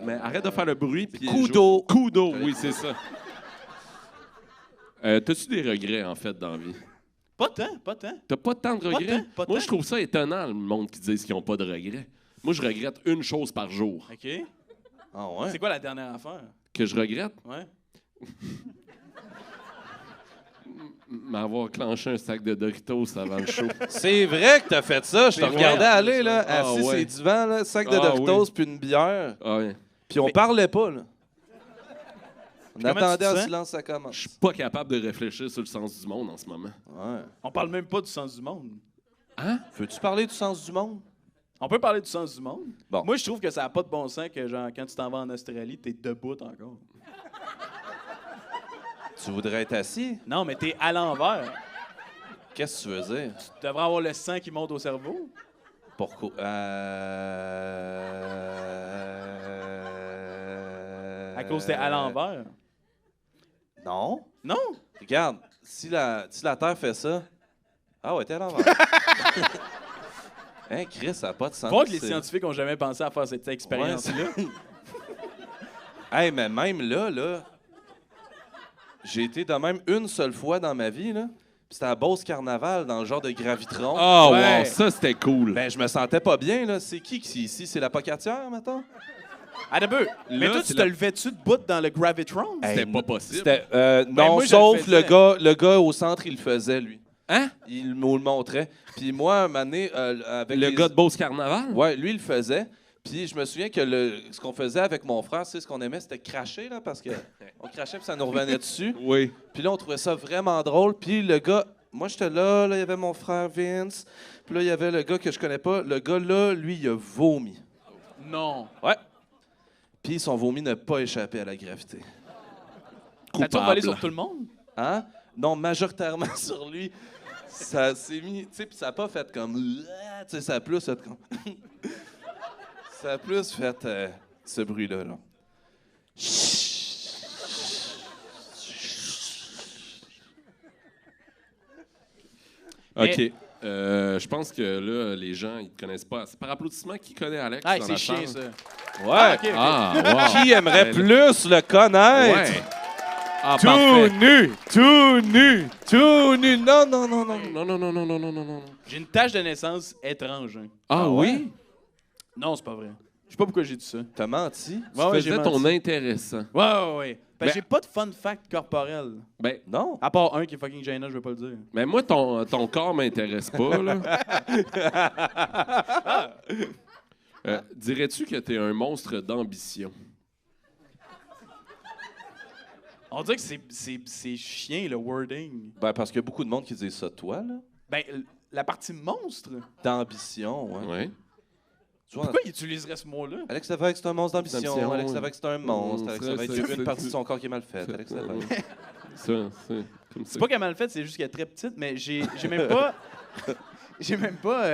Mais arrête de faire le bruit. Puis Kudo. Kudo, oui, c'est ça. T'as-tu des regrets, en fait, dans la vie? Pas tant, pas tant. T'as pas tant de regrets? Pas Moi, tant. je trouve ça étonnant, le monde qui dit qu'ils n'ont pas de regrets. Moi, je regrette une chose par jour. OK. Ah ouais? C'est quoi la dernière affaire? Que je regrette? Ouais. M'avoir clenché un sac de Doritos avant le show. C'est vrai que t'as fait ça. Je te C'est regardais vrai. aller, là, Ah, assis sur ouais. les divans, là, sac de Ah, Doritos oui. puis une bière. Ah ouais. Puis on parlait pas, là. On Comment attendait tu te en sens? silence, ça commence. Je suis pas capable de réfléchir sur le sens du monde en ce moment. Ouais. On parle même pas du sens du monde. Veux-tu parler du sens du monde? On peut parler du sens du monde. Bon. Moi, je trouve que ça n'a pas de bon sens que, genre, quand tu t'en vas en Australie, t'es debout encore. Tu voudrais être assis? Non, mais t'es à l'envers. Qu'est-ce que tu veux dire? Tu devrais avoir le sang qui monte au cerveau. Pourquoi? À cause t'es à l'envers. Non. Non? Regarde, si la Terre fait ça... Ah ouais, t'es à l'envers. Hein, Chris, ça n'a pas de sens. Faut que les c'est- scientifiques ont jamais pensé à faire cette expérience-là. Hey, mais même là, j'ai été de même une seule fois dans ma vie, là. Puis c'était à Beauce Carnaval, dans le genre de gravitron. Ah, Ouais. wow, ça, c'était cool. Ben, je me sentais pas bien, là. C'est qui ici? C'est la pocatière, mettons? Ah, d'abord. Mais Là, toi, c'est tu te la- levais-tu debout dans le Gravitron? C'était Hey, pas possible. C'était, non, Ben, moi, je sauf le faisais. le gars au centre, il le faisait, lui. Hein? Il me le montrait. Puis moi, un moment donné, avec Le les- gars de Beauce Carnaval? Ouais, lui, il le faisait. Puis je me souviens que ce qu'on faisait avec mon frère, c'est ce qu'on aimait, c'était cracher, là, parce que on crachait puis ça nous revenait dessus. Oui. Puis là, on trouvait ça vraiment drôle. Puis le gars, moi, j'étais là, il y avait mon frère Vince. Puis là, il y avait le gars que je connais pas. Le gars, là, lui, il a vomi. Non. Ouais. Puis son vomi n'a pas échappé à la gravité. T'as-tu volé sur tout le monde? Hein? Non, majoritairement sur lui. Ça s'est mis, tu sais, puis ça n'a pas fait comme... Tu sais, ça a plus fait comme... ça a plus fait ce bruit-là, là. OK. Je pense que là, les gens, ils te connaissent pas. C'est par applaudissement qui connaît Alex Ah, dans c'est la chiant, salle? ça. Ouais! ok, ok. Ah, wow. Qui aimerait plus le connaître? Ouais. Ah, Tout parfait. nu! Tout nu! Tout nu! Non, non, non, non. Non, non, non, non, non, non, non, non. J'ai une tache de naissance étrange. Hein. Ah, oui? Non, c'est pas vrai. Je sais pas pourquoi j'ai dit ça. T'as menti? Tu Ouais, j'ai faisais ton menti. intéressant. Ouais. Ben- J'ai pas de fun fact corporel. Ben, Non. À part un qui est fucking gênant, je vais pas le dire. mais moi, ton corps m'intéresse pas, là. Dirais-tu que t'es un monstre d'ambition? On dirait que c'est chien, le wording. Ben, parce qu'il y a beaucoup de monde qui dit ça de toi, là. Ben, la partie monstre. D'ambition, ouais. Ouais. Tu vois, Pourquoi il utiliserait ce mot-là? Alex Lévesque, c'est un monstre d'ambition. D'ambition, Alex ouais. Lévesque, c'est un monstre. Alex ça, Lévesque, ça, il y a ça, une partie ça. de son corps qui est mal faite. Alex Lévesque. Ça, c'est comme ça. C'est pas qu'elle est mal faite, c'est juste qu'elle est très petite, mais j'ai même pas. J'ai même pas.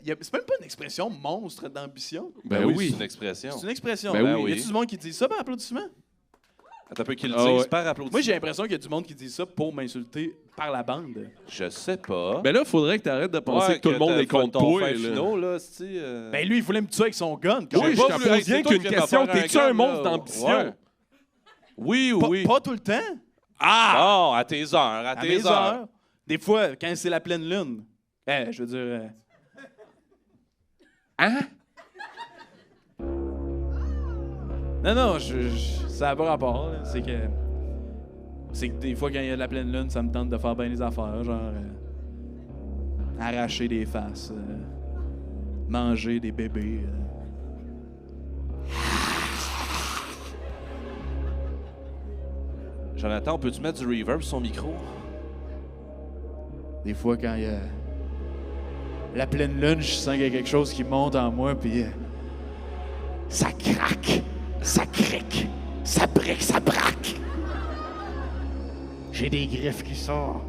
C'est même pas une expression monstre d'ambition. Ben oui, oui. c'est une expression. C'est une expression. Ben oui. Y a-tu du monde qui dit ça par applaudissement? Attends un peu qu'il le Ah dise ouais. par applaudissement. Moi, j'ai l'impression qu'il y a du monde qui dit ça pour m'insulter par la bande. Je sais pas. Ben là, il faudrait que t'arrêtes de penser Ouais, que tout le monde t'as est contre ton toi. fin là. finaux, là, Ben lui, il voulait me tuer avec son gun. Oui, quand je même. te pas voulu- pose hey, c'est rien toi qu'une qui viens de question. faire un T'es-tu un gun, monstre là? d'ambition? Ouais. Oui, oui. Pas tout le temps. Bon, à tes heures, à À tes mes heures. heures. Des fois, quand c'est la pleine lune. Je veux dire. Hein? Non, ça n'a pas rapport. Là. C'est que des fois, quand il y a de la pleine lune, ça me tente de faire bien les affaires. Genre, arracher des faces, manger des bébés. Jonathan, peux-tu mettre du reverb sur son micro? Des fois, quand il y a la pleine lune, je sens qu'il y a quelque chose qui monte en moi, puis ça craque, ça crique, ça brique, ça braque. J'ai des griffes qui sortent.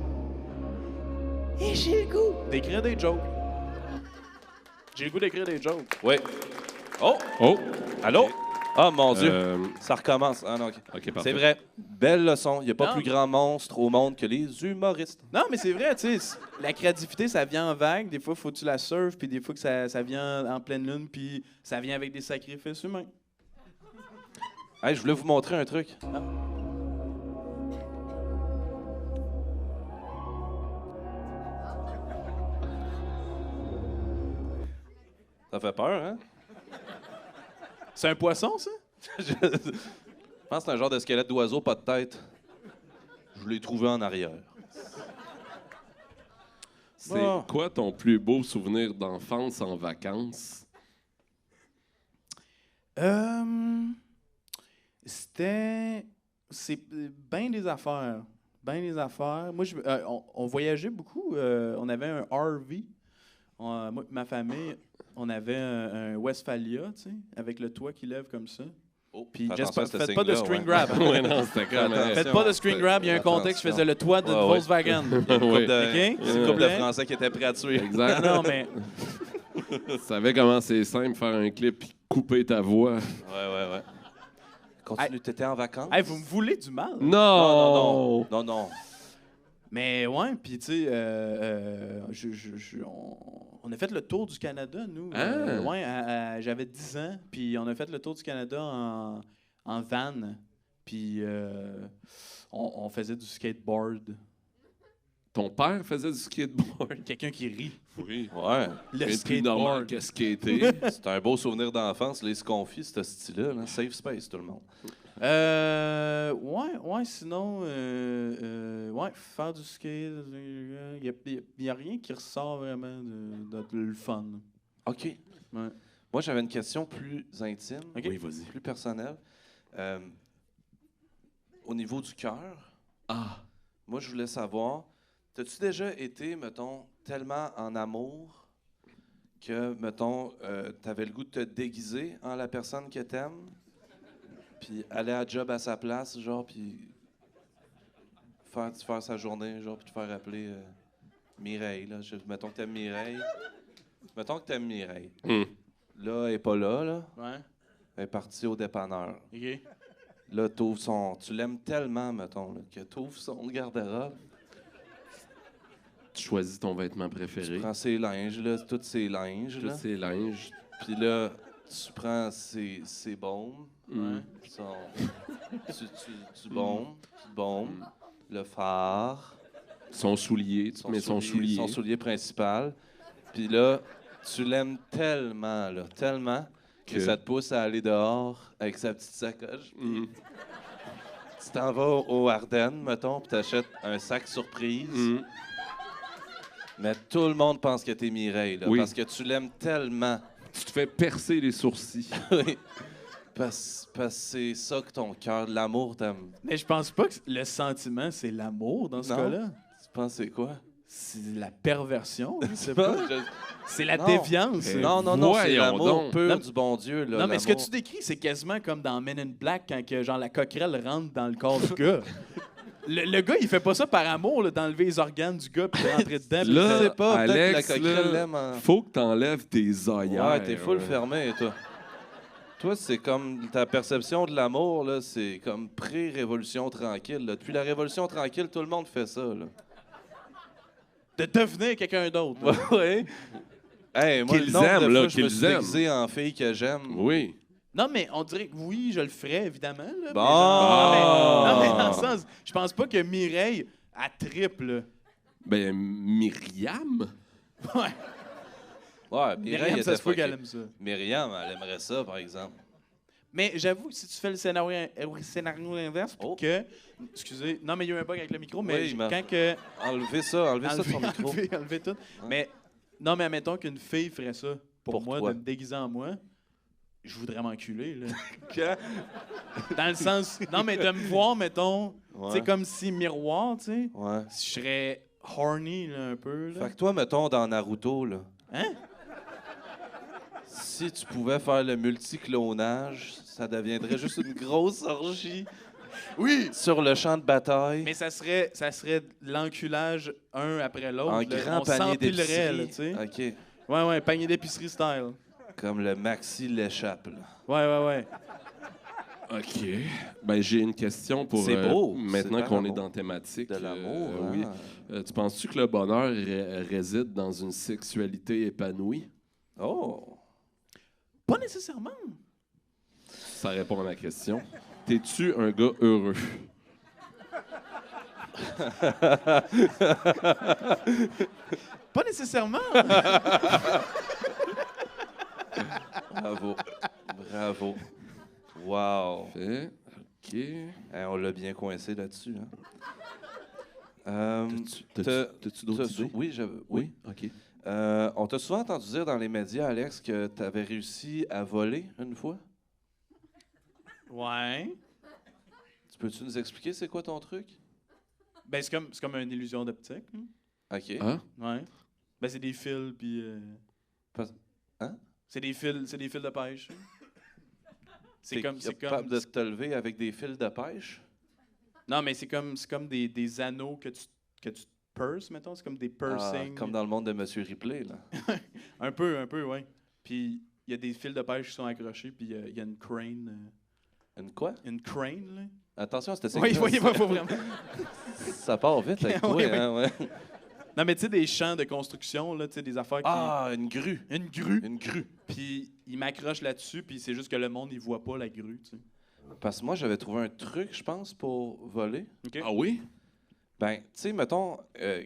Et j'ai le goût d'écrire des jokes. J'ai le goût d'écrire des jokes. Oui. Oh! Oh! Allô? Ah, mon Dieu. Ça recommence. Ah, non, OK, parfait. c'est vrai. Belle leçon. Il n'y a pas Non. plus grand monstre au monde que les humoristes. Non, mais c'est vrai, tu sais, la créativité, ça vient en vague. Des fois, faut que tu la surfes, puis des fois que ça vient en pleine lune, puis ça vient avec des sacrifices humains. Hey, je voulais vous montrer un truc. Ça fait peur, hein? C'est un poisson, ça? Je pense que c'est un genre de squelette d'oiseau, pas de tête. Je l'ai trouvé en arrière. C'est quoi ton plus beau souvenir d'enfance en vacances? C'est bien des affaires. Bien des affaires. Moi, on voyageait beaucoup. On avait un RV. Moi et ma famille, on avait un Westphalia, tu sais, avec le toit qui lève comme ça. Oh, Puis, fais Jess, attention à ce faites pas de signe-là, screen ouais. grab. hein. Ouais, non, c'était comme... Faites pas de screen grab. Il y a un contexte. Je faisais le toit d'une Ouais, ouais. Volkswagen. Une couple de, OK? une couple de Français qui étaient prêts à tuer. Exact. Non, mais Tu savais comment c'est simple faire un clip et couper ta voix. Ouais. Continue, t'étais en vacances? hey, vous me voulez du mal. Non! Non. Mais ouais, puis tu sais, on a fait le tour du Canada, nous. Ah. Ouais, j'avais 10 ans, puis on a fait le tour du Canada en van, puis on faisait du skateboard. Ton père faisait du skateboard? Quelqu'un qui rit. Oui. Ouais. Le C'est plus normal skateboard. que skater. C'est un beau souvenir d'enfance, les confis, ce style-là. Là. Safe space, tout le monde. Ouais, sinon, ouais, faire du skate, il n'y a rien qui ressort vraiment de le fun. OK. Ouais. Moi, j'avais une question plus intime, OK. Oui, vas-y. plus personnelle. Au niveau du cœur, moi, je voulais savoir, t'as-tu déjà été, mettons, tellement en amour que, mettons, t'avais le goût de te déguiser en la personne que t'aimes, puis aller à job à sa place, genre, puis faire sa journée, genre, puis te faire appeler Mireille, là. Mettons que t'aimes Mireille. Mettons que t'aimes Mireille. Là, elle est pas là, là. Ouais, Elle est partie au dépanneur. OK. Là, tu l'aimes tellement, mettons, là, que t'ouvres son garde-robe, Tu choisis ton vêtement tu préféré. prends ses linges, là, tous ses linges, Tous là. ces linges. Puis là, tu prends ses baumes, tu baumes, le phare, Son soulier. Tu te mets son soulier. son soulier principal. Puis là, tu l'aimes tellement, que ça te pousse à aller dehors avec sa petite sacoche. Puis tu t'en vas au Ardennes, mettons, puis t'achètes un sac surprise. Mais tout le monde pense que t'es Mireille, là, Oui. parce que tu l'aimes tellement. Tu te fais percer les sourcils. Oui. Parce que c'est ça que ton cœur, l'amour t'aime. Mais je pense pas que le sentiment, c'est l'amour dans ce Non. cas-là. Tu penses c'est quoi? C'est la perversion, je sais Bon, pas. C'est la Non. déviance. Non, c'est Voyons l'amour donc. pur Non, du bon Dieu. Là, Non, mais ce que l'amour. tu décris, c'est quasiment comme dans Men in Black quand que, genre, la coquerelle rentre dans le corps du gars. Le gars, il fait pas ça par amour, là, d'enlever les organes du gars puis de rentrer dedans. puis Là, Je sais pas, peut-être que la Alex, coquerelle là, l'aime en- faut que t'enlèves tes œillères. Ouais, t'es full fermé, toi. Toi, c'est comme ta perception de l'amour, là, c'est comme pré-révolution tranquille. Là. Depuis la révolution tranquille, tout le monde fait ça. Là. de devenir quelqu'un d'autre. Ouais. Hey, moi, Qu'ils le nombre aiment, de là, fois, je me qu'ils suis aiment. déguisé en fille que j'aime. Oui. Non, mais on dirait que oui, je le ferais, évidemment. Là, Bon. mais genre- non, mais dans le sens, je pense pas que Mireille, elle triple. Ben, Myriam? Ouais. Ouais, Myriam, ça se peut fuckée. qu'elle aime ça. Myriam, elle aimerait ça, par exemple. Mais j'avoue, si tu fais le scénario inverse, puis que... Excusez. Non, mais il y a eu un bug avec le micro, mais Oui, mais- quand que... Enlevez ça de son micro. Enlevez tout. Mais, non, mais admettons qu'une fille ferait ça pour moi, toi. de me déguiser en moi, je voudrais m'enculer, là. Quand? Dans le sens... Non, mais de me voir, mettons, Ouais. tu sais, comme si miroir, tu sais, Ouais. je serais horny, là, un peu, là. Fait que toi, mettons, dans Naruto, là, Hein? si tu pouvais faire le multiclonage, ça deviendrait juste une grosse orgie. Oui! Sur le champ de bataille. Mais ça serait l'enculage un après l'autre. En là. grand On panier s'empilerait, là, d'épicerie. tu sais. OK. Ouais, panier d'épicerie style. Comme le maxi l'échappe, là. Ouais. OK. Ben, j'ai une question pour... C'est beau. Maintenant C'est qu'on vraiment est dans thématique. De l'amour, hein? Oui. Tu penses-tu que le bonheur réside dans une sexualité épanouie? Oh! Pas nécessairement. Ça répond à ma question. T'es-tu un gars heureux? Pas nécessairement. Bravo. Bravo. Wow. OK. On l'a bien coincé là-dessus, hein? T'as-tu d'autres idées? Oui, oui. OK. On t'a souvent entendu dire dans les médias, Alex, que tu avais réussi à voler une fois. Ouais. Peux-tu nous expliquer c'est quoi ton truc? Ben, c'est comme une illusion d'optique. Hein? OK. Hein? Ouais. Ben, c'est des fils, puis... Hein? C'est des fils de pêche. T'es capable de te lever avec des fils de pêche? Non, mais c'est comme des anneaux que tu purses, mettons. C'est comme des piercings. Comme dans le monde de Monsieur Ripley, là. un peu, ouais. Puis il y a des fils de pêche qui sont accrochés, puis il y a une crane. Une quoi? Une crane, là. Attention, c'était ça. Oui, il faut vraiment. Ça part vite avec toi, Oui. hein, ouais. Non, mais tu sais, des champs de construction, là, tu sais, des affaires qui... Ah, une grue. Une grue. Une grue. Puis il m'accroche là-dessus, puis c'est juste que le monde, il voit pas la grue, tu sais. Parce que moi, j'avais trouvé un truc, je pense, pour voler. OK. Ah oui? Ben, tu sais, mettons,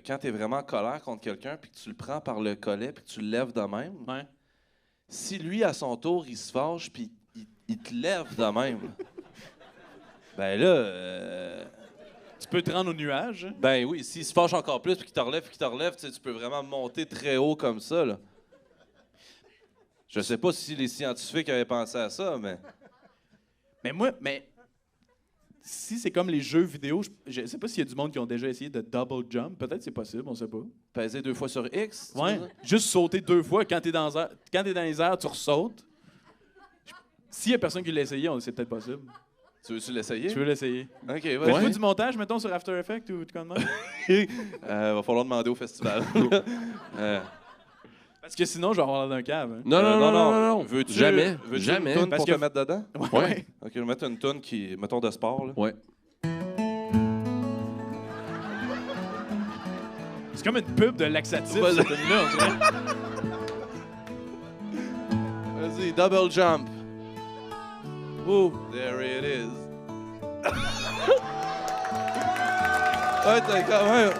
quand t'es vraiment en colère contre quelqu'un, puis que tu le prends par le collet, puis que tu le lèves de même, Ouais. si lui, à son tour, il se fâche, puis il te lève de même, ben là... Tu peux te rendre au nuage. Hein? Ben oui, s'il se fâche encore plus, puis qu'il te relève, tu sais, tu peux vraiment monter très haut comme ça, là. Je sais pas si les scientifiques avaient pensé à ça, mais... Mais si c'est comme les jeux vidéo, je sais pas s'il y a du monde qui ont déjà essayé de double jump. Peut-être c'est possible, on sait pas. Peser 2 fois sur X? tu Ouais. veux dire? Juste sauter 2 fois. Quand t'es dans les airs, tu ressautes. S'il y a personne qui l'a essayé, c'est peut-être possible. Tu veux-tu l'essayer? Je veux l'essayer. OK, Faites-vous vas-y. du montage, mettons, sur After Effects ou comme ça? Va falloir demander au festival. Parce que sinon, je vais avoir l'air d'un cave. Hein. Non. Veux-tu Jamais. Veux-tu Jamais. une toune Parce pour que- te mettre dedans? Ouais. OK, je vais mettre une toune qui, mettons, de sport, là. Ouais. C'est comme une pub de laxatif, Vas-y. cette tune-là, on dirait. Vas-y, double jump. Ouh, there it is. Ouais, t'as quand même...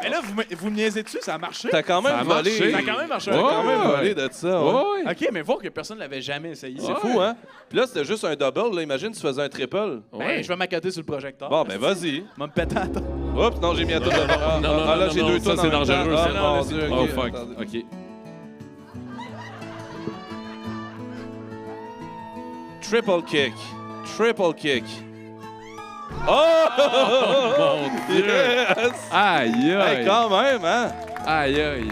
Mais là, vous me niaisez dessus, ça a marché. T'as quand même Ça a volé. marché. Ça a quand même marché. Ouais. T'as quand même volé de ça. Ouais. Ouais. OK, mais voir que personne ne l'avait jamais essayé. C'est fou, hein? Puis là, c'était juste un double. Là, imagine, tu faisais un triple. Ben, je vais m'accoter sur le projecteur. Bon, ben vas-y. Je vais me péter à la tête. Oups, non, j'ai mis à tout d'abord. Non, là, j'ai deux ça, tonnes c'est en même temps. dangereux. Ah, ça. mon Dieu, Oh, ok. fuck. Attendez. OK. Triple kick. Triple kick. Oh! Mon Dieu. Yes! Aïe, Hey, aïe. quand même, hein? Aïe, aïe.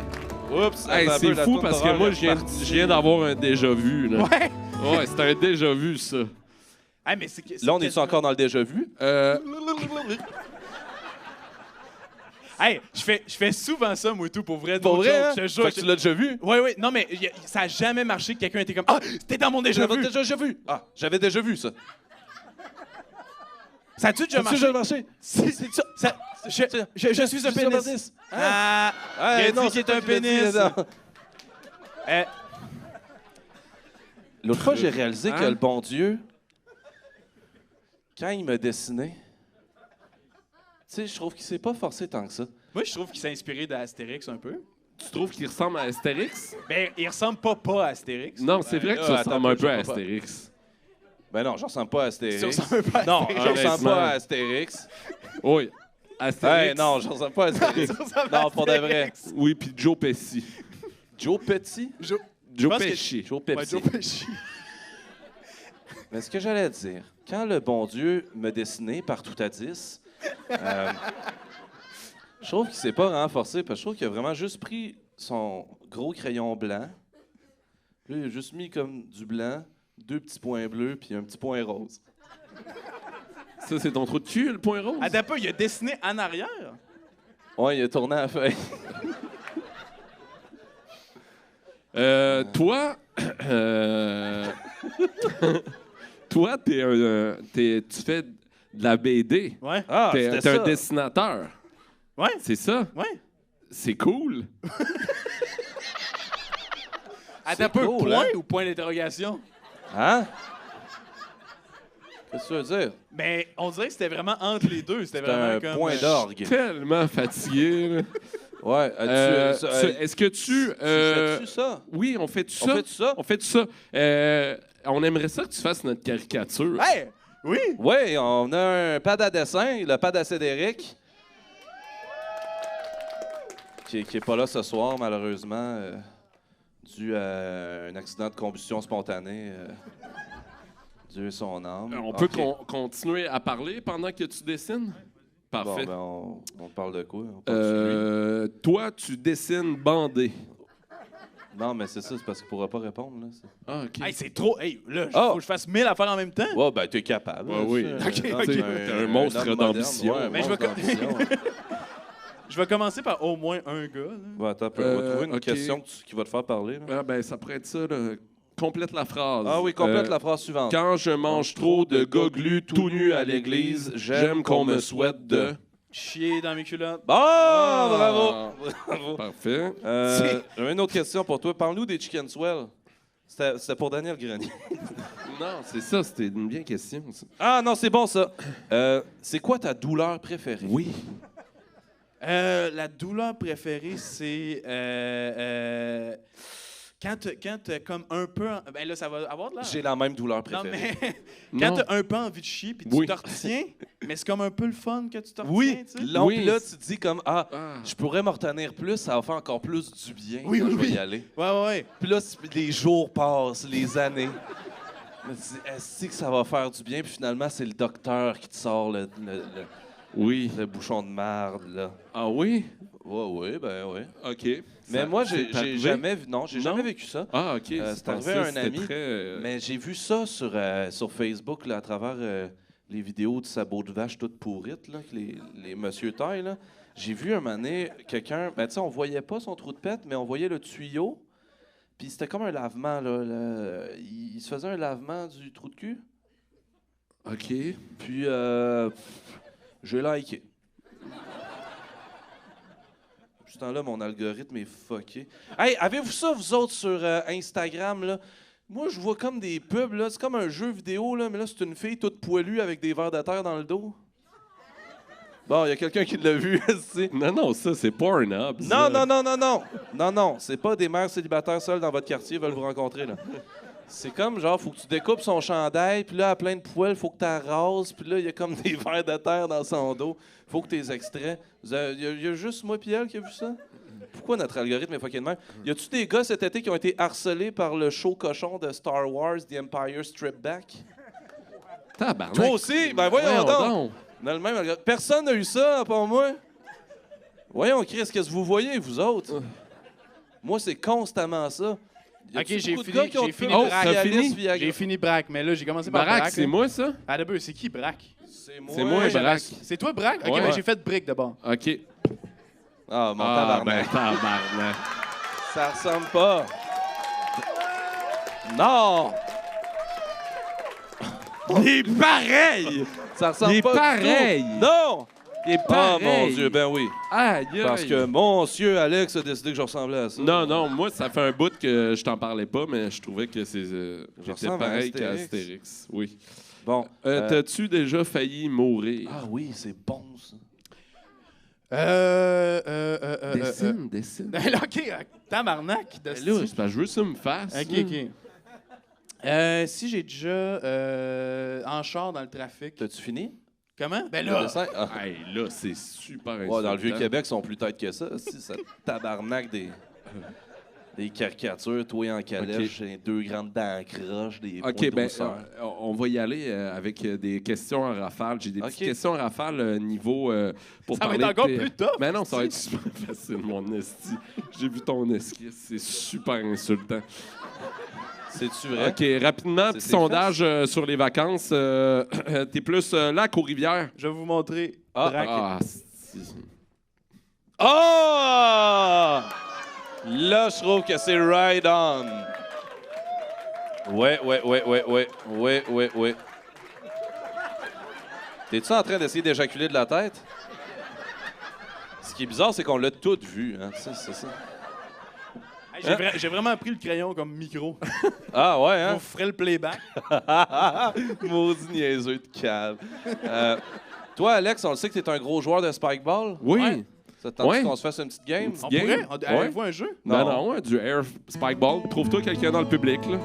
Oups. Hey, attends un c'est peu, la fou toune parce que d'horreur moi, est je partie. viens d'avoir un déjà-vu. Là. Ouais. Ouais, c'est un déjà-vu, ça. Hey, mais c'est Là, on est encore dans le déjà-vu? Hey, je fais souvent ça, moi, tout, pour vrai. Pour no vrai, joke, hein? je te jure. Fait que tu l'as déjà vu? Oui. Non, mais ça a jamais marché que quelqu'un était comme « Ah, c'était dans mon déjà-vu! J'avais déjà vu. Ah, j'avais déjà vu ça. » Ça a-tu déjà Ça marché? déjà marché? C'est ça. Je suis un pénis. Ah, il a dit qu'il était un pénis. L'autre fois, j'ai réalisé que Hein? le bon Dieu, quand il m'a dessiné, tu sais, je trouve qu'il s'est pas forcé tant que ça. Moi, je trouve qu'il s'est inspiré d'Astérix un peu. Tu trouves qu'il ressemble à Astérix? Ben, il ressemble pas à Astérix. Non, c'est vrai que tu là, ressembles attends, un peu à je comprends pas. Astérix. Ben non, je ressemble pas à Astérix. Tu ressembles pas à Non, Astérix. je ressemble Honnêtement. pas à Astérix. Oui. Astérix. Hey, non, je ressemble pas à Astérix. Non, pour de vrai. Oui, puis Joe Pesci. Joe Petit. Joe pense que- Pesci. Joe Ouais, Pepsi. Joe Pesci. Mais ce que j'allais dire, quand le bon Dieu me dessinait partout à 10, je trouve qu'il s'est pas renforcé parce que je trouve qu'il a vraiment juste pris son gros crayon blanc. Puis là, il a juste mis comme du blanc, 2 petits points bleus puis un petit point rose. Ça, c'est ton trou de cul, le point rose? Attends un peu, il a dessiné en arrière. Ouais, il a tourné à la feuille. Toi, toi, tu fais de la BD. Ouais. Ah, T'es c'était un ça. dessinateur. Ouais. C'est ça? Ouais. C'est cool. Attends un peu, cool, point hein? ou point d'interrogation? Hein? Qu'est-ce que tu veux dire? Mais on dirait que c'était vraiment entre les deux. C'était C'est vraiment un comme... point d'orgue. Tellement fatigué. Là. Ouais. Est-ce que tu... Fais-tu ça? Oui, on fait tout On ça. fait-tu ça? On fait tout ça. On aimerait ça que tu fasses notre caricature. Hey! Oui! Oui, on a un pad à dessin, le pad à Cédric, qui est pas là ce soir, malheureusement, dû à un accident de combustion spontanée. Dieu son âme. On peut Ok. continuer à parler pendant que tu dessines? Bon, Parfait. ben, on parle de quoi? On parle de lui? Toi, tu dessines bandé. Non, mais c'est ça, c'est parce qu'il pourra pas répondre. Là. Ah, OK. Hey, c'est trop... Hey, là, Oh! faut que je fasse 1000 affaires en même temps. Ouais, ben, t'es capable. Ouais, oui. Tu- Ok, non, ok. t'es T'es un monstre homme moderne. d'ambition. Ouais, un Mais je vais monstre d'ambition. Je vais commencer par au moins un gars. Là. Bon, attends, on va trouver une ok. question qui va te faire parler. Là. Ah, ben, ça pourrait être ça, là. Complète la phrase. Ah oui, complète Euh, la phrase suivante. Quand je mange trop de goglus tout nu à l'église, j'aime qu'on me souhaite de... Chier dans mes culottes. Bon, bravo! Ah, Bravo. Parfait. J'avais une autre question pour toi. Parle-nous des Chicken Swell. C'était pour Daniel Grenier. Non, c'est ça, c'était une bien question. Ça. Ah non, c'est bon ça. C'est quoi ta douleur préférée? Oui. La douleur préférée, c'est... quand t'as comme un peu... Ben là, ça va avoir de l'air. J'ai la même douleur Non, préférée. mais quand Non. t'as un peu envie de chier, puis tu Oui. te retiens, mais c'est comme un peu le fun que tu te retiens, Oui, tu sais. là, Oui. puis là, tu te dis comme, Ah. je pourrais me retenir plus, ça va faire encore plus du bien. Oui, quand oui, je vais oui. y aller. Ouais. Puis là, les jours passent, les années. Mais tu dis, est-ce que ça va faire du bien? Puis finalement, c'est le docteur qui te sort Oui. le bouchon de marde, là. Ah oui? Oui, ben oui. OK. Mais Ça- moi, c'est j'ai arrivé? jamais vu. Non, j'ai Non? jamais vécu ça. Ah, OK. c'est Je arrivé pensais à un que c'était ami, très, Mais j'ai vu ça sur Facebook là, à travers les vidéos de sabots de vache toutes pourrites là, que les monsieur taillent. Là. J'ai vu un moment donné quelqu'un. Ben, tu sais, on voyait pas son trou de pète, mais on voyait le tuyau. Puis c'était comme un lavement. Là, il se faisait un lavement du trou de cul. OK. Puis j'ai liké. Ce temps-là, mon algorithme est fucké. Hey, avez-vous ça, vous autres, sur Instagram, là? Moi, je vois comme des pubs, là. C'est comme un jeu vidéo, là, mais là, c'est une fille toute poilue avec des vers de terre dans le dos. Bon, il y a quelqu'un qui l'a vu, c'est... Non, ça, c'est Pornhub. ça. Non, c'est pas des mères célibataires seules dans votre quartier veulent vous rencontrer, là. C'est comme, genre, faut que tu découpes son chandail, puis là, à plein de poils, faut que tu rases, puis là, il y a comme des vers de terre dans son dos. Faut que tu les extrais. Il y a juste moi et elle qui a vu ça? Pourquoi notre algorithme est fucking de même? Y a-tu des gars cet été qui ont été harcelés par le show cochon de Star Wars, The Empire Strip Back? Tabarnak. Toi aussi? Ben voyons donc! donc. Dans le même algorithme. Personne n'a eu ça, à part moi? Voyons, Chris, qu'est-ce que vous voyez, vous autres? Moi, c'est constamment ça. Y a-tu Ok, j'ai beaucoup de fini- gars qui ont j'ai pris fini le Braque. Cialis T'as fini? Viagra? J'ai fini Braque, mais là, j'ai commencé par Barack, Braque. c'est là. moi, ça? Ah, d'abord, c'est qui Braque? C'est moi. C'est moi, Barack. C'est toi, Braque? Ok, Ouais. ben, j'ai fait Brique d'abord. OK. Ah, mon Ah, ben, tabarnak. tabarnak. Ça ressemble pas. Non! Il est pareil! Ça ressemble Il est pas du pareil. tout. Non! Il est Ah, pareil! mon Dieu, ben oui. Aïe, aïe. Parce que monsieur Alex a décidé que je ressemblais à ça. Non, moi, ça fait un bout que je t'en parlais pas, mais je trouvais que c'était ressemble à pareil qu'à Astérix. Astérix. Oui. Bon. T'as-tu déjà failli mourir? Ah oui, c'est bon, ça. Dessine. OK, tabarnak. De Là, c'est parce que je veux ça me fasse. OK. Si j'ai déjà en char dans le trafic. T'as-tu fini? Comment? Ben Le là, dessin? Ah. Hey, là, c'est super Ouais, insultant. dans le Vieux-Québec, ils sont plus têtes que ça. Si, ça tabarnak des caricatures, toi en calèche, deux grandes dents en croche, des points OK, ben, d'osseur. on va y aller avec des questions en rafale. J'ai des petites questions en rafale niveau pour ça va parler être encore de tes- plus tough. Mais non, ça va être super facile, mon esti. J'ai vu ton esquisse, c'est super insultant. C'est-tu vrai? OK, rapidement, C'est petit tes sondage sur les vacances. T'es plus lac ou rivière? Je vais vous montrer. Ah. Braque. Ah, c'est- Oh! Là, je trouve que c'est right on. Ouais. T'es-tu en train d'essayer d'éjaculer de la tête? Ce qui est bizarre, c'est qu'on l'a tout vu. Hein? C'est ça. Hey, j'ai vraiment pris le crayon comme micro. Ah ouais, hein? Vous ferez le playback. Maudit niaiseux de cave. Toi, Alex, on le sait que t'es un gros joueur de Spikeball. Oui. Ouais. Ça te tente Ouais. qu'on se fasse une petite game? On Game? pourrait? Ouais. Avez-vous un jeu? Non, du air spikeball. Trouve-toi quelqu'un dans le public, là.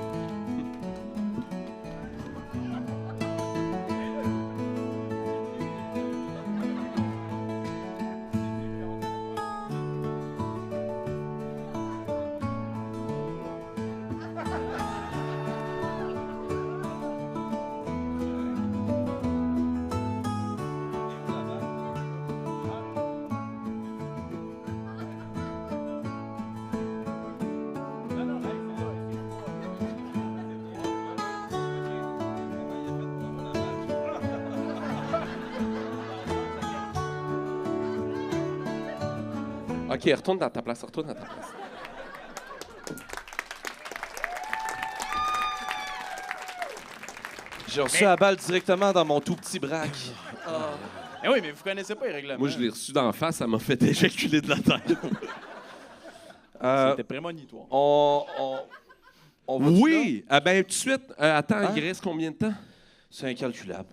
OK, retourne dans ta place. J'ai reçu la balle directement dans mon tout petit braque. Eh oui, mais vous connaissez pas les règlements. Moi, je l'ai reçu d'en face, ça m'a fait éjaculer de la tête. C'était prémonitoire. On va Oui! Ah ben, tout de suite. Attends, Hein? il reste combien de temps? C'est incalculable.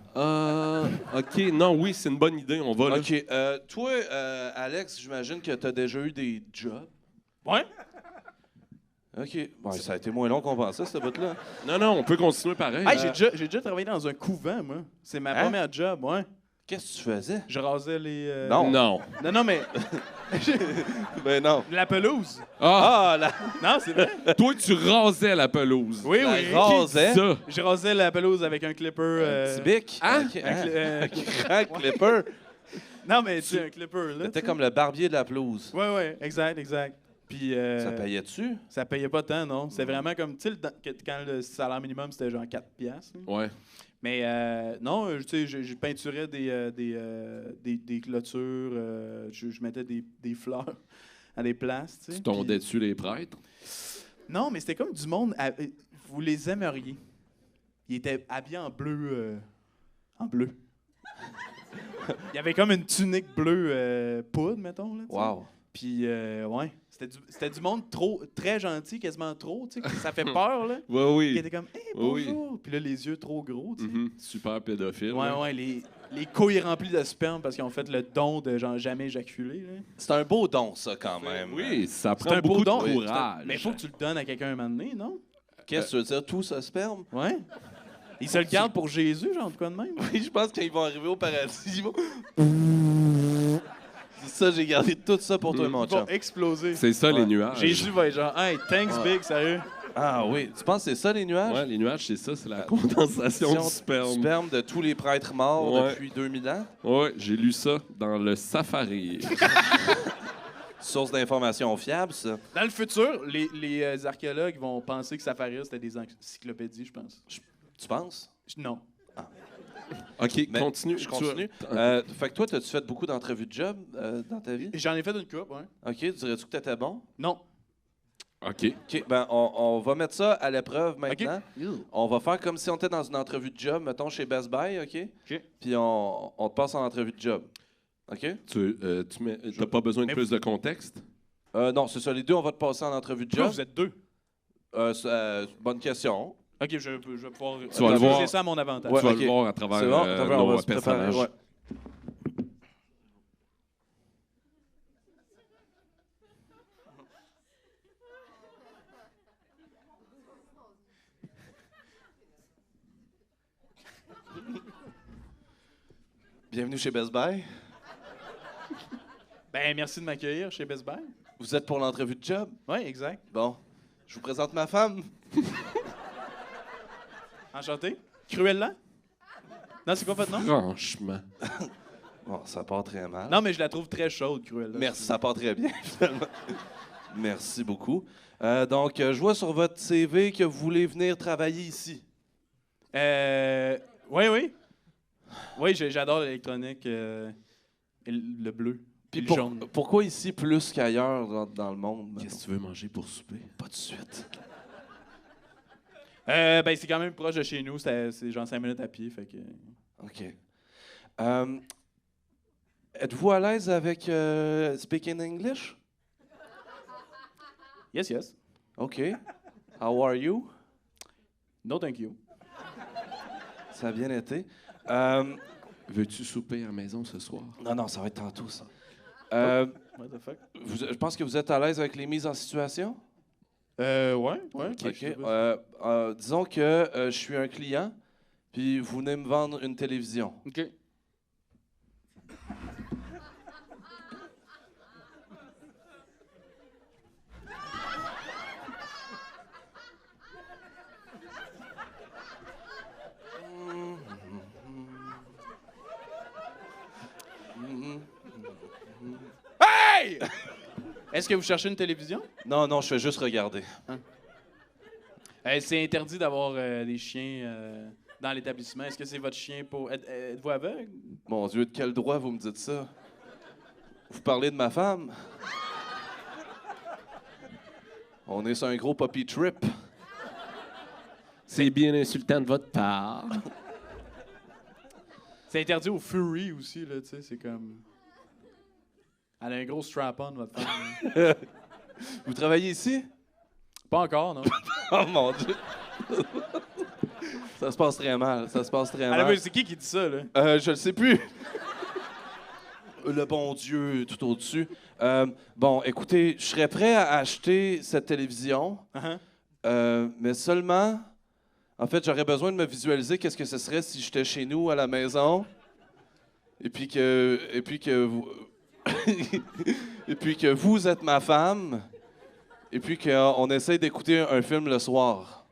OK, non, oui, c'est une bonne idée. On va là. OK. Toi, Alex, j'imagine que tu as déjà eu des jobs. Ouais? OK. Bon, ça a été moins long qu'on pensait, ce bout-là. Non, on peut continuer pareil. Hey, j'ai déjà travaillé dans un couvent, moi. C'est ma première job, ouais. Qu'est-ce que tu faisais? Je rasais les... Non. Non. Non, mais Ben non. la pelouse. Ah! Ah, là, Non, c'est vrai. Toi, tu rasais la pelouse. Oui, la oui. rasait. Ça. Je rasais la pelouse avec un clipper. Petit bic. Hein? OK, un cli- Grand clipper. non, mais tu sais, un clipper, là. T'étais comme le barbier de la pelouse. Ouais, exact. Puis... Ça payait-tu? Ça payait pas tant, non. C'était vraiment comme, tu sais, quand le salaire minimum, c'était genre 4 piastres. là. Ouais. Mais non, tu sais, je peinturais des clôtures, je mettais des fleurs à des places, tu sais. Tu tondais-tu les prêtres? Non, mais c'était comme du monde, vous les aimeriez. Ils étaient habillés en bleu. Il y avait comme une tunique bleue poudre, mettons, là, tu sais. Wow. Puis, ouais, c'était du monde très gentil, quasiment trop, tu sais, que ça fait peur, là. Oui, Qui oui. était comme, hey, Oui. bonjour! Puis là, les yeux trop gros, tu sais. Mhm. Super pédophile. Ouais, là. les couilles remplies de sperme parce qu'ils ont fait le don de genre jamais éjaculer, là. C'est un beau don, ça, quand même. Oui, ça C'est prend un beau beaucoup de don. courage. Mais il faut que tu le donnes à quelqu'un un moment donné, non? Qu'est-ce que tu veux dire? Tout ce sperme? Ouais. Ils se le gardent pour Jésus, genre de quoi de même? Oui, je pense que quand ils vont arriver au paradis, ils vont... C'est ça, j'ai gardé tout ça pour toi, mon Ils vont chum. exploser. C'est ça, les nuages. Jésus va être genre, hey, thanks, big, sérieux. Ah oui. Tu penses que c'est ça, les nuages? Ouais, les nuages, c'est ça, c'est la condensation du sperme. Sperme de tous les prêtres morts Ouais. depuis 2000 ans. Ouais, j'ai lu ça dans le Safari. Source d'information fiable, ça. Dans le futur, les archéologues vont penser que Safari, c'était des encyclopédies, je pense. Tu penses? Non. OK, Mais continue. Je continue. Fait que toi, as-tu fait beaucoup d'entrevues de job dans ta vie? J'en ai fait une coupe, ouais. OK, dirais-tu que t'étais bon? Non. OK. OK, ben on va mettre ça à l'épreuve maintenant. On va faire comme si on était dans une entrevue de job, mettons chez Best Buy, OK? OK. Puis on te passe en entrevue de job. OK? T'as pas besoin de Mais plus de contexte? Non, c'est ça, les deux, on va te passer en entrevue de Pourquoi job. vous êtes deux? Bonne question. OK, je vais pouvoir Tu vas le voir. utiliser ça à mon avantage. Ouais, Tu vas ok. le voir à travers C'est bon? Attends, on va nos se préparer, personnages. ouais. Bienvenue chez Best Buy. Ben, merci de m'accueillir chez Best Buy. Vous êtes pour l'entrevue de job? Oui, exact. Bon, je vous présente ma femme. Enchanté. Cruella? Non, c'est quoi votre nom? Franchement. Bon, ça part très mal. Non, mais je la trouve très chaude, Cruella. Merci, ça part très bien, finalement. Merci beaucoup. Donc, je vois sur votre CV que vous voulez venir travailler ici. Oui, oui. Oui, j'adore l'électronique et le bleu. Puis Et le jaune. pourquoi ici plus qu'ailleurs dans le monde? Qu'est-ce que tu veux manger pour souper? Pas de suite. Ben, c'est quand même proche de chez nous. C'est genre 5 minutes à pied, fait que... OK. Êtes-vous à l'aise avec speaking English? Yes, yes. OK. How are you? No, thank you. Ça a bien été. Veux-tu souper à la maison ce soir? Non, ça va être tantôt, ça. What the fuck? Je pense que vous êtes à l'aise avec les mises en situation? Ouais. OK. Disons que je suis un client, puis vous venez me vendre une télévision. OK. Hey! Est-ce que vous cherchez une télévision? Non, je fais juste regarder. C'est interdit d'avoir des chiens dans l'établissement. Est-ce que c'est votre chien pour... Êtes-vous aveugle? Mon Dieu, de quel droit vous me dites ça? Vous parlez de ma femme? On est sur un gros puppy trip. C'est bien insultant de votre part. C'est interdit au Fury aussi, là, tu sais, c'est comme... Elle a un gros strap-on, votre femme. Vous travaillez ici? Pas encore, non? Oh mon Dieu! Ça se passe très mal, C'est qui dit ça, là? Je le sais plus. Le bon Dieu tout au-dessus. Bon, écoutez, je serais prêt à acheter cette télévision, mais seulement... En fait, j'aurais besoin de me visualiser qu'est-ce que ce serait si j'étais chez nous à la maison, et puis que vous... et puis que vous êtes ma femme, et puis qu'on essaye d'écouter un film le soir.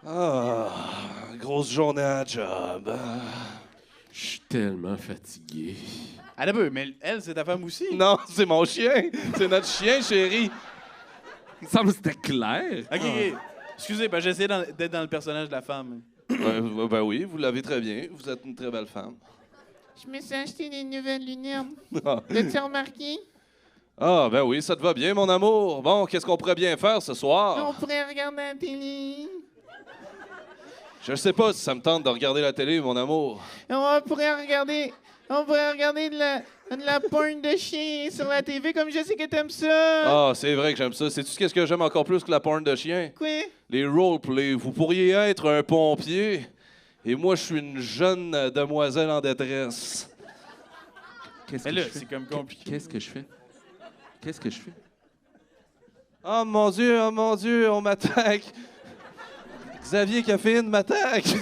Ah, grosse journée à job. Je suis tellement fatigué. Ah, d'abord, mais elle, c'est ta femme aussi? Non, c'est mon chien. C'est notre chien, chérie. Il me semble que c'était clair. OK. Excusez, ben, j'essaie d'être dans le personnage de la femme. Ben oui, vous l'avez très bien. Vous êtes une très belle femme. Je me suis acheté des nouvelles lunettes. Ah. L'as-tu remarqué? Ah, ben oui, ça te va bien, mon amour. Bon, qu'est-ce qu'on pourrait bien faire ce On soir? pourrait regarder la télé. Je sais pas si ça me tente de regarder la télé, mon amour. On pourrait regarder de la porn de chien sur la TV comme je sais que t'aimes ça. Ah, c'est vrai que j'aime ça. Sais-tu qu'est-ce que j'aime encore plus que la porn de chien? Quoi? Les roleplays. Vous pourriez être un pompier, et moi, je suis une jeune demoiselle en détresse. Qu'est-ce Mais que là, je fais? c'est comme compliqué. Qu'est-ce que je fais? Qu'est-ce que je fais? Oh mon Dieu, on m'attaque. Xavier Caféine m'attaque.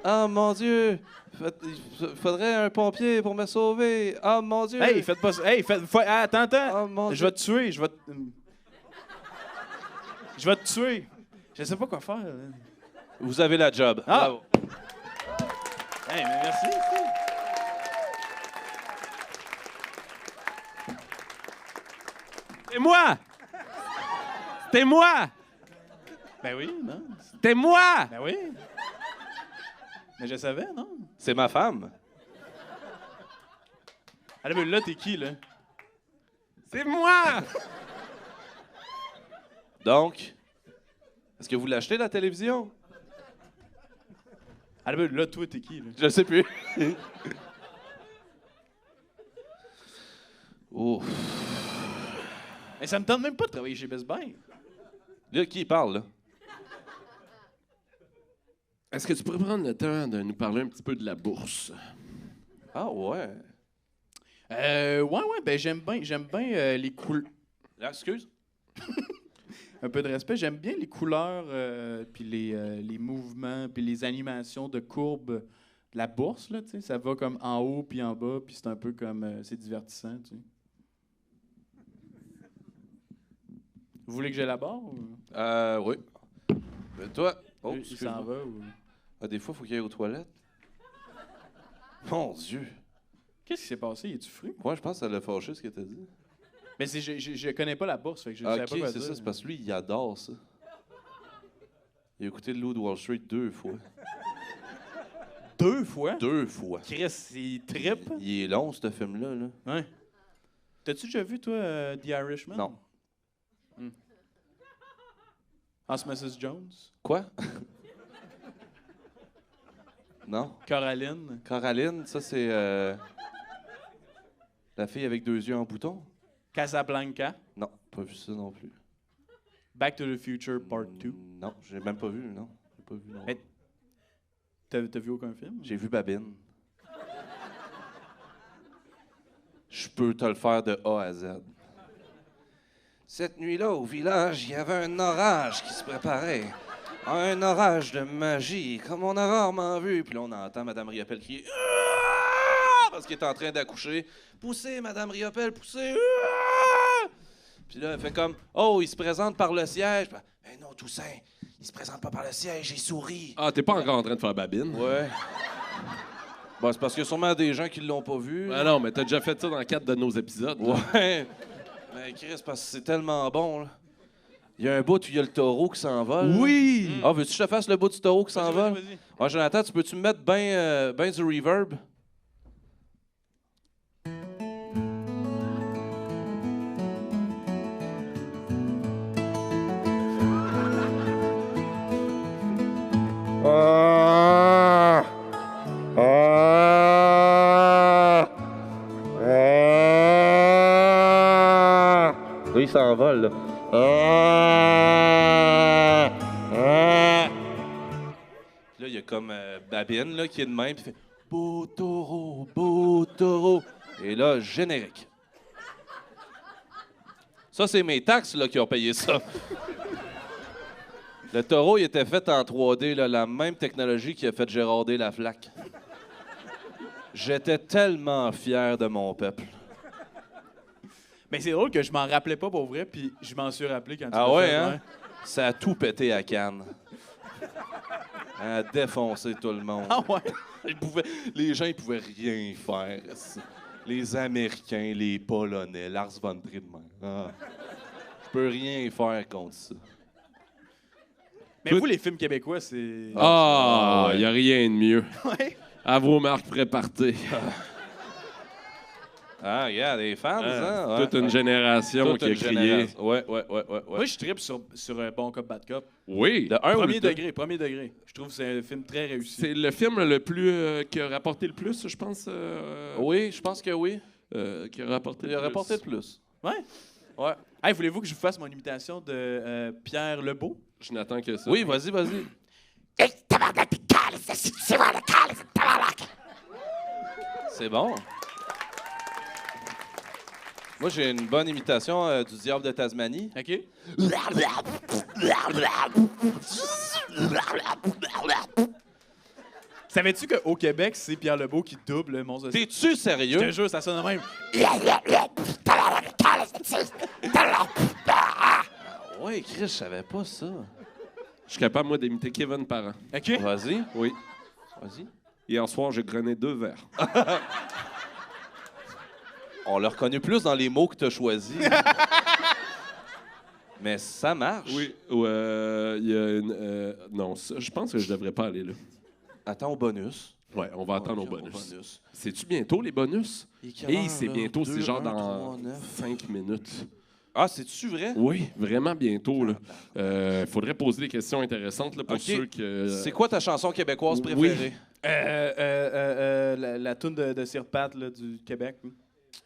Oh mon Dieu. Il faudrait un pompier pour me sauver. Oh mon Dieu. Hey, faites pas ça. Hey, attends. Oh mon Je vais te tuer. Je vais te tuer. Je sais pas quoi faire. Là. Vous avez la job. Ah. Bravo. Hey, mais merci. C'est moi! C'était moi! Ben oui, non? C'était moi! Ben oui. Mais je savais, non? C'est ma femme. Ah, mais là, t'es qui, là? C'est moi! Donc, est-ce que vous l'achetez, la télévision? Ah, mais là, toi, t'es qui, là? Je sais plus. Oh. Mais ça me tente même pas de travailler chez Best Buy. Là, qui parle, là? Est-ce que tu pourrais prendre le temps de nous parler un petit peu de la bourse? Ah ouais. Ouais, ben j'aime bien les couleurs. Là, excuse. Un peu de respect. J'aime bien les couleurs, puis les mouvements, puis les animations de courbes de la bourse, là, tu sais. Ça va comme en haut puis en bas, puis c'est un peu comme... c'est divertissant, tu sais. Vous voulez que j'élabore? Oui. Toi? Oh, Il s'en va ou... Des fois, il faut qu'il aille aux toilettes. Mon Dieu. Qu'est-ce qui s'est passé? Es-tu fru? Moi, je pense que ça l'a fâché, ce que t'as dit. Mais je connais pas la bourse, fait que je savais pas Ok, quoi c'est dire. ça. C'est parce que lui, il adore ça. Il a écouté le Loup de Wall Street 2 fois. 2 fois? 2 fois. Chris, il trippe. Il est long, ce film-là. Là. Ouais. T'as-tu déjà vu, toi, The Irishman? Non. As Mrs. Jones? Quoi? Non. Coraline? Coraline, ça, c'est... la fille avec 2 yeux en bouton? Casablanca? Non, pas vu ça non plus. Back to the Future Part 2? Non, j'ai même pas vu, non. J'ai pas vu, non. Hey, T'as vu aucun film? J'ai vu Babine. Je peux te le faire de A à Z. Cette nuit-là, au village, il y avait un orage qui se préparait. Un orage de magie, comme on a rarement vu. Puis là, on entend Mme Riopelle crier « Ah! » parce qu'elle est en train d'accoucher. « Poussez, Mme Riopelle, poussez! Ah! » Puis là, elle fait comme « Oh, il se présente par le siège. » Mais non, Toussaint, il se présente pas par le siège, il sourit. Ah, t'es pas encore en train de faire babine? Ouais. Bon, c'est parce qu'il y a sûrement des gens qui l'ont pas vu. Ah non, mais t'as déjà fait ça dans 4 de nos épisodes. là. Ouais. Mais Chris, parce que c'est tellement bon, là. Il y a un bout où il y a le taureau qui s'envole. Oui! Ah, veux-tu que je te fasse le bout du taureau qui s'envole? Vas-y. Ah, Jonathan, tu peux-tu me mettre ben du reverb? Là, il s'envole, là. Puis là, il y a comme Babine, là, qui est de même, puis il fait « Beau taureau, beau taureau ». Et là, générique. Ça, c'est mes taxes, là, qui ont payé ça. Le taureau, il était fait en 3D, là, la même technologie qui a fait Gérarder la flaque. J'étais tellement fier de mon peuple. Mais c'est drôle que je m'en rappelais pas pour vrai, puis je m'en suis rappelé quand tu Ah l'as ouais, fait, hein? Ça a tout pété à Cannes. A défoncé tout le monde. Ah ouais? Les gens, ils pouvaient rien faire. Les Américains, les Polonais, Lars von Trier. Ah. Je peux rien faire contre ça. Mais vous, les films québécois, c'est... Ah, il y a rien de mieux. Ouais. À vos marques préparées. Ah, regarde, des fans, hein? Toute une génération Toute qui a une crié. génération. Ouais. Moi, je trippe sur Bon Cop, Bad Cop. Oui. De 1 ou Premier de 2? degré, premier degré. Je trouve que c'est un film très réussi. C'est le film le plus qui a rapporté le plus, je pense. Oui, je pense que oui. Qui a rapporté Il le a plus. rapporté le plus. Ouais? Ouais. Hey, voulez-vous que je vous fasse mon imitation de Pierre Lebeau? Je n'attends que ça. Oui, vas-y. C'est bon. Moi, j'ai une bonne imitation du diable de Tasmanie. OK? Savais-tu qu'au Québec, c'est Pierre Lebeau qui double le monstre de... T'es-tu Je sérieux? te jure, ça sonne de même. Oui, Chris, je savais pas ça. Je suis capable, moi, d'imiter Kevin Parent. OK? Vas-y. Oui. Vas-y. Hier soir, j'ai grené 2 verres. On l'a reconnu plus dans les mots que t'as choisis. Mais ça marche. Oui. Ou il y a une... non, ça, je pense que je devrais pas aller là. Attends au bonus. Ouais, on va attendre Ok, au bonus. C'est-tu bientôt, les bonus? Et c'est bientôt, c'est genre dans 5 minutes. Ah, c'est-tu vrai? Oui, vraiment bientôt. Il faudrait poser des questions intéressantes là, pour Ok. ceux que... C'est quoi ta chanson québécoise préférée? La toune de Sir Pat là, du Québec.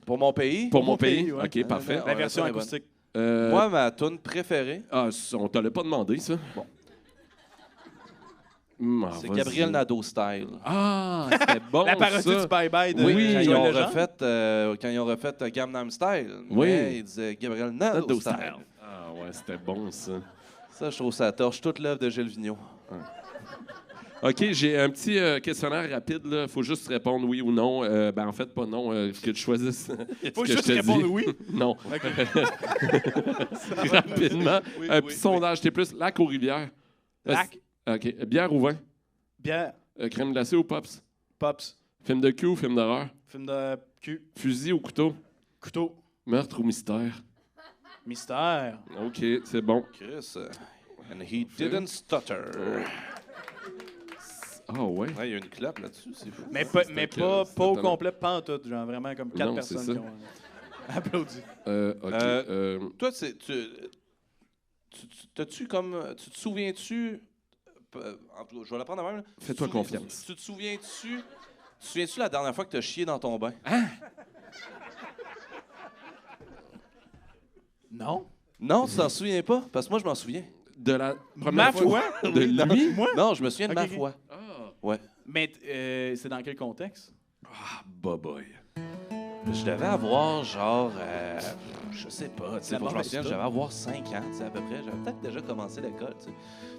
Pour mon pays? Pour mon pays? ouais. OK, parfait. Ah, La ouais, version ça, elle est bonne. acoustique. Moi, ma toune préférée. On te l'a pas demandé, ça. Bon. C'est Gabriel Nadeau style. Ah, c'était bon. La parodie ça. du bye-bye de Oui, Quand Joël ils ont refait Gangnam Style, Oui. mais ils disaient Gabriel Nadeau Nadeau style. style. Ah ouais, c'était bon ça. Ça, je trouve ça torche toute l'œuvre de Gilles Vigneault. OK, j'ai un petit questionnaire rapide. Il faut juste répondre oui ou non. En fait, pas non, que tu choisisses. Faut juste répondre oui. Non. Rapidement. Un petit sondage. T'es plus lac ou rivière? Lac. OK. Bière ou vin? Bière. Crème glacée ou pops? Pops. Film de cul ou film d'horreur? Film de cul. Fusil ou couteau? Couteau. Meurtre ou mystère? Mystère. OK, c'est bon. Chris, and he didn't stutter. Ah ouais? Ouais, il y a une clap là-dessus, c'est fou. Mais pas au étonnant. complet, pas en tout. Genre vraiment comme 4 Non, c'est personnes ça. qui ont applaudi. OK. Toi, t'as-tu comme. Tu te souviens-tu. En tout cas, je vais la prendre à même. Fais-toi confiance. Tu te souviens-tu la dernière fois que t'as chié dans ton bain? Non. Non, tu t'en souviens pas? Parce que moi, je m'en souviens. De la Ma première fois? foi? De lui? Moi? Non, je me souviens de ma Ok, ok. foi. Ah. Ouais. Mais c'est dans quel contexte? Ah, boy. Je devais avoir genre. Je sais pas. Tu sais, La faut que je me mort souvienne, est je devais avoir 5 ans, tu sais, à peu près. J'avais peut-être déjà commencé l'école, tu sais.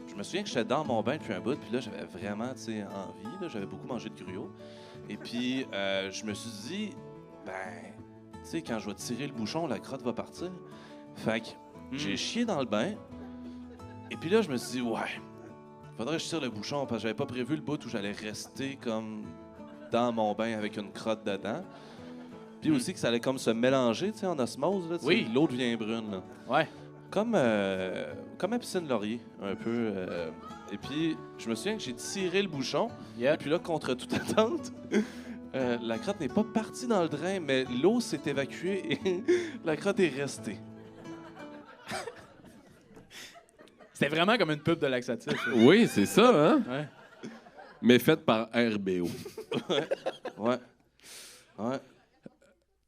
Je me souviens que j'étais dans mon bain depuis un bout, puis là, j'avais vraiment, tu sais, envie. Là, j'avais beaucoup mangé de gruau. Et puis, je me suis dit, ben, tu sais, quand je vais tirer le bouchon, la crotte va partir. Fait que j'ai chié dans le bain. Et puis là, je me suis dit, ouais, faudrait que je tire le bouchon, parce que j'avais pas prévu le bout où j'allais rester comme dans mon bain avec une crotte dedans. Puis aussi que ça allait comme se mélanger, tu sais, en osmose, là, tu sais, l'eau devient brune, là. Ouais. Comme à Piscine Laurier, un peu. Et puis, je me souviens que j'ai tiré le bouchon. Yeah. Et puis là, contre toute attente, la crotte n'est pas partie dans le drain, mais l'eau s'est évacuée et la crotte est restée. C'était vraiment comme une pub de laxatif. là. Oui, c'est ça, hein? Ouais. Mais faite par RBO. Ouais. Ouais.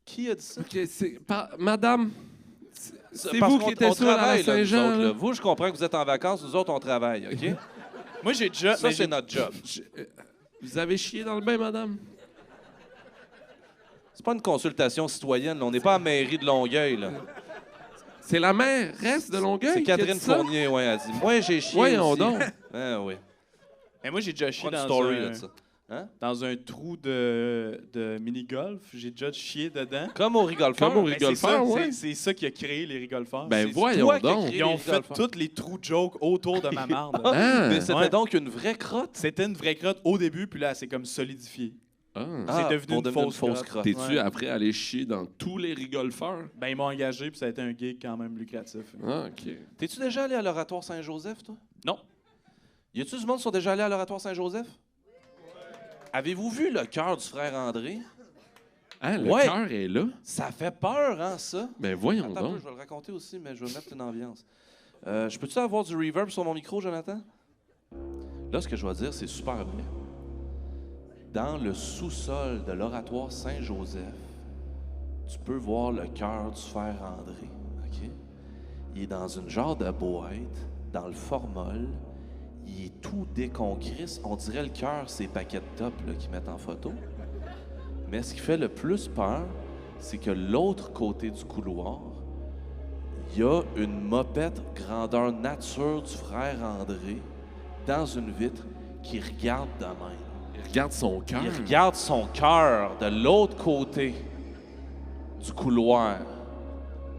Qui a dit ça? OK, Madame, c'est Parce vous qu'on- qui étiez on sur la travaille, là, nous Saint-Jean, autres, là? là. Vous, je comprends que vous êtes en vacances, nous autres, on travaille, OK? Moi, j'ai déjà. Ça, mais c'est j'ai- notre job. Vous avez chié dans le bain, madame? C'est pas une consultation citoyenne, là. On n'est pas à la mairie de Longueuil, là. C'est la mairesse de Longueuil C'est qui a Catherine dit ça? Fournier, ouais, elle dit. Moi, j'ai chié Voyons aussi. donc. Ah oui. Mais moi, j'ai déjà chié Pas de dans story, un, là, de ça. Hein? dans un trou de mini-golf. J'ai déjà chié dedans. Comme au rigolfeur. Comme au Ben, c'est rigolfeur, ça, ouais. c'est ça qui a créé les rigolfeurs. Ben C'est voyons toi qui as donc. créé Ils ont les fait rigolfeurs. tous les trous de joke autour de ma marde. Ah. Mais c'était Ouais. donc une vraie crotte. C'était une vraie crotte au début, puis là, c'est comme solidifié. Ah. Ah, devenu pour une devenir fausse crotte. crotte. T'es-tu Ouais. après allé chier dans tous les rigolfeurs? Ben, ils m'ont engagé, puis ça a été un gig quand même lucratif. Ah, OK. T'es-tu déjà allé à l'Oratoire Saint-Joseph, toi? Non. Y a-tu du monde qui sont déjà allés à l'Oratoire Saint-Joseph? Avez-vous vu le cœur du frère André? Ah, le Ouais. cœur est là? Ça fait peur, hein, ça? Ben voyons Attends un peu, donc. je vais le raconter aussi, mais je vais mettre une ambiance. Je peux-tu avoir du reverb sur mon micro, Jonathan? Là, ce que je vais dire, c'est super vrai. Dans le sous-sol de l'Oratoire Saint-Joseph, tu peux voir le cœur du frère André. OK? Il est dans une genre de boîte, dans le formol. Il est tout déconcrisse. On dirait le cœur, c'est paquets de top là, qu'ils mettent en photo. Mais ce qui fait le plus peur, c'est que l'autre côté du couloir, il y a une mopette grandeur nature du frère André dans une vitre qui regarde de même. Il regarde son cœur. Il regarde son cœur de l'autre côté du couloir.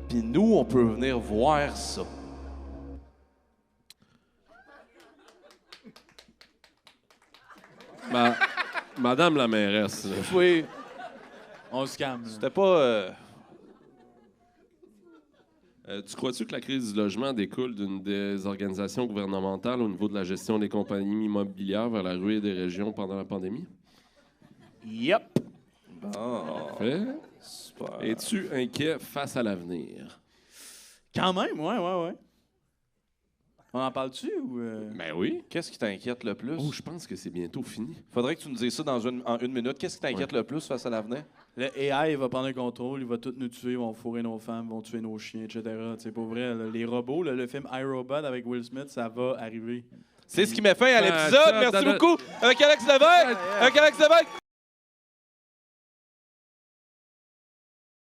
Puis nous, on peut venir voir ça. Madame la mairesse, là. Oui. On se calme. C'était pas... Tu crois-tu que la crise du logement découle d'une désorganisation gouvernementale au niveau de la gestion des compagnies immobilières vers la ruée des régions pendant la pandémie? Yep. Bon, Parfait. super. Es-tu inquiet face à l'avenir? Quand même, ouais. On en parle-tu ou. Ben oui. Qu'est-ce qui t'inquiète le plus? Oh, je pense que c'est bientôt fini. Faudrait que tu nous dises ça en une minute. Qu'est-ce qui t'inquiète le plus face à l'avenir? Le AI, il va prendre le contrôle, il va tout nous tuer, ils vont fourrer nos femmes, ils vont tuer nos chiens, etc. C'est pour vrai, là, les robots, là, le film iRobot avec Will Smith, ça va arriver. C'est ce qui met fin à l'épisode. Merci beaucoup. Avec Alex Lévesque. Avec Alex Lévesque.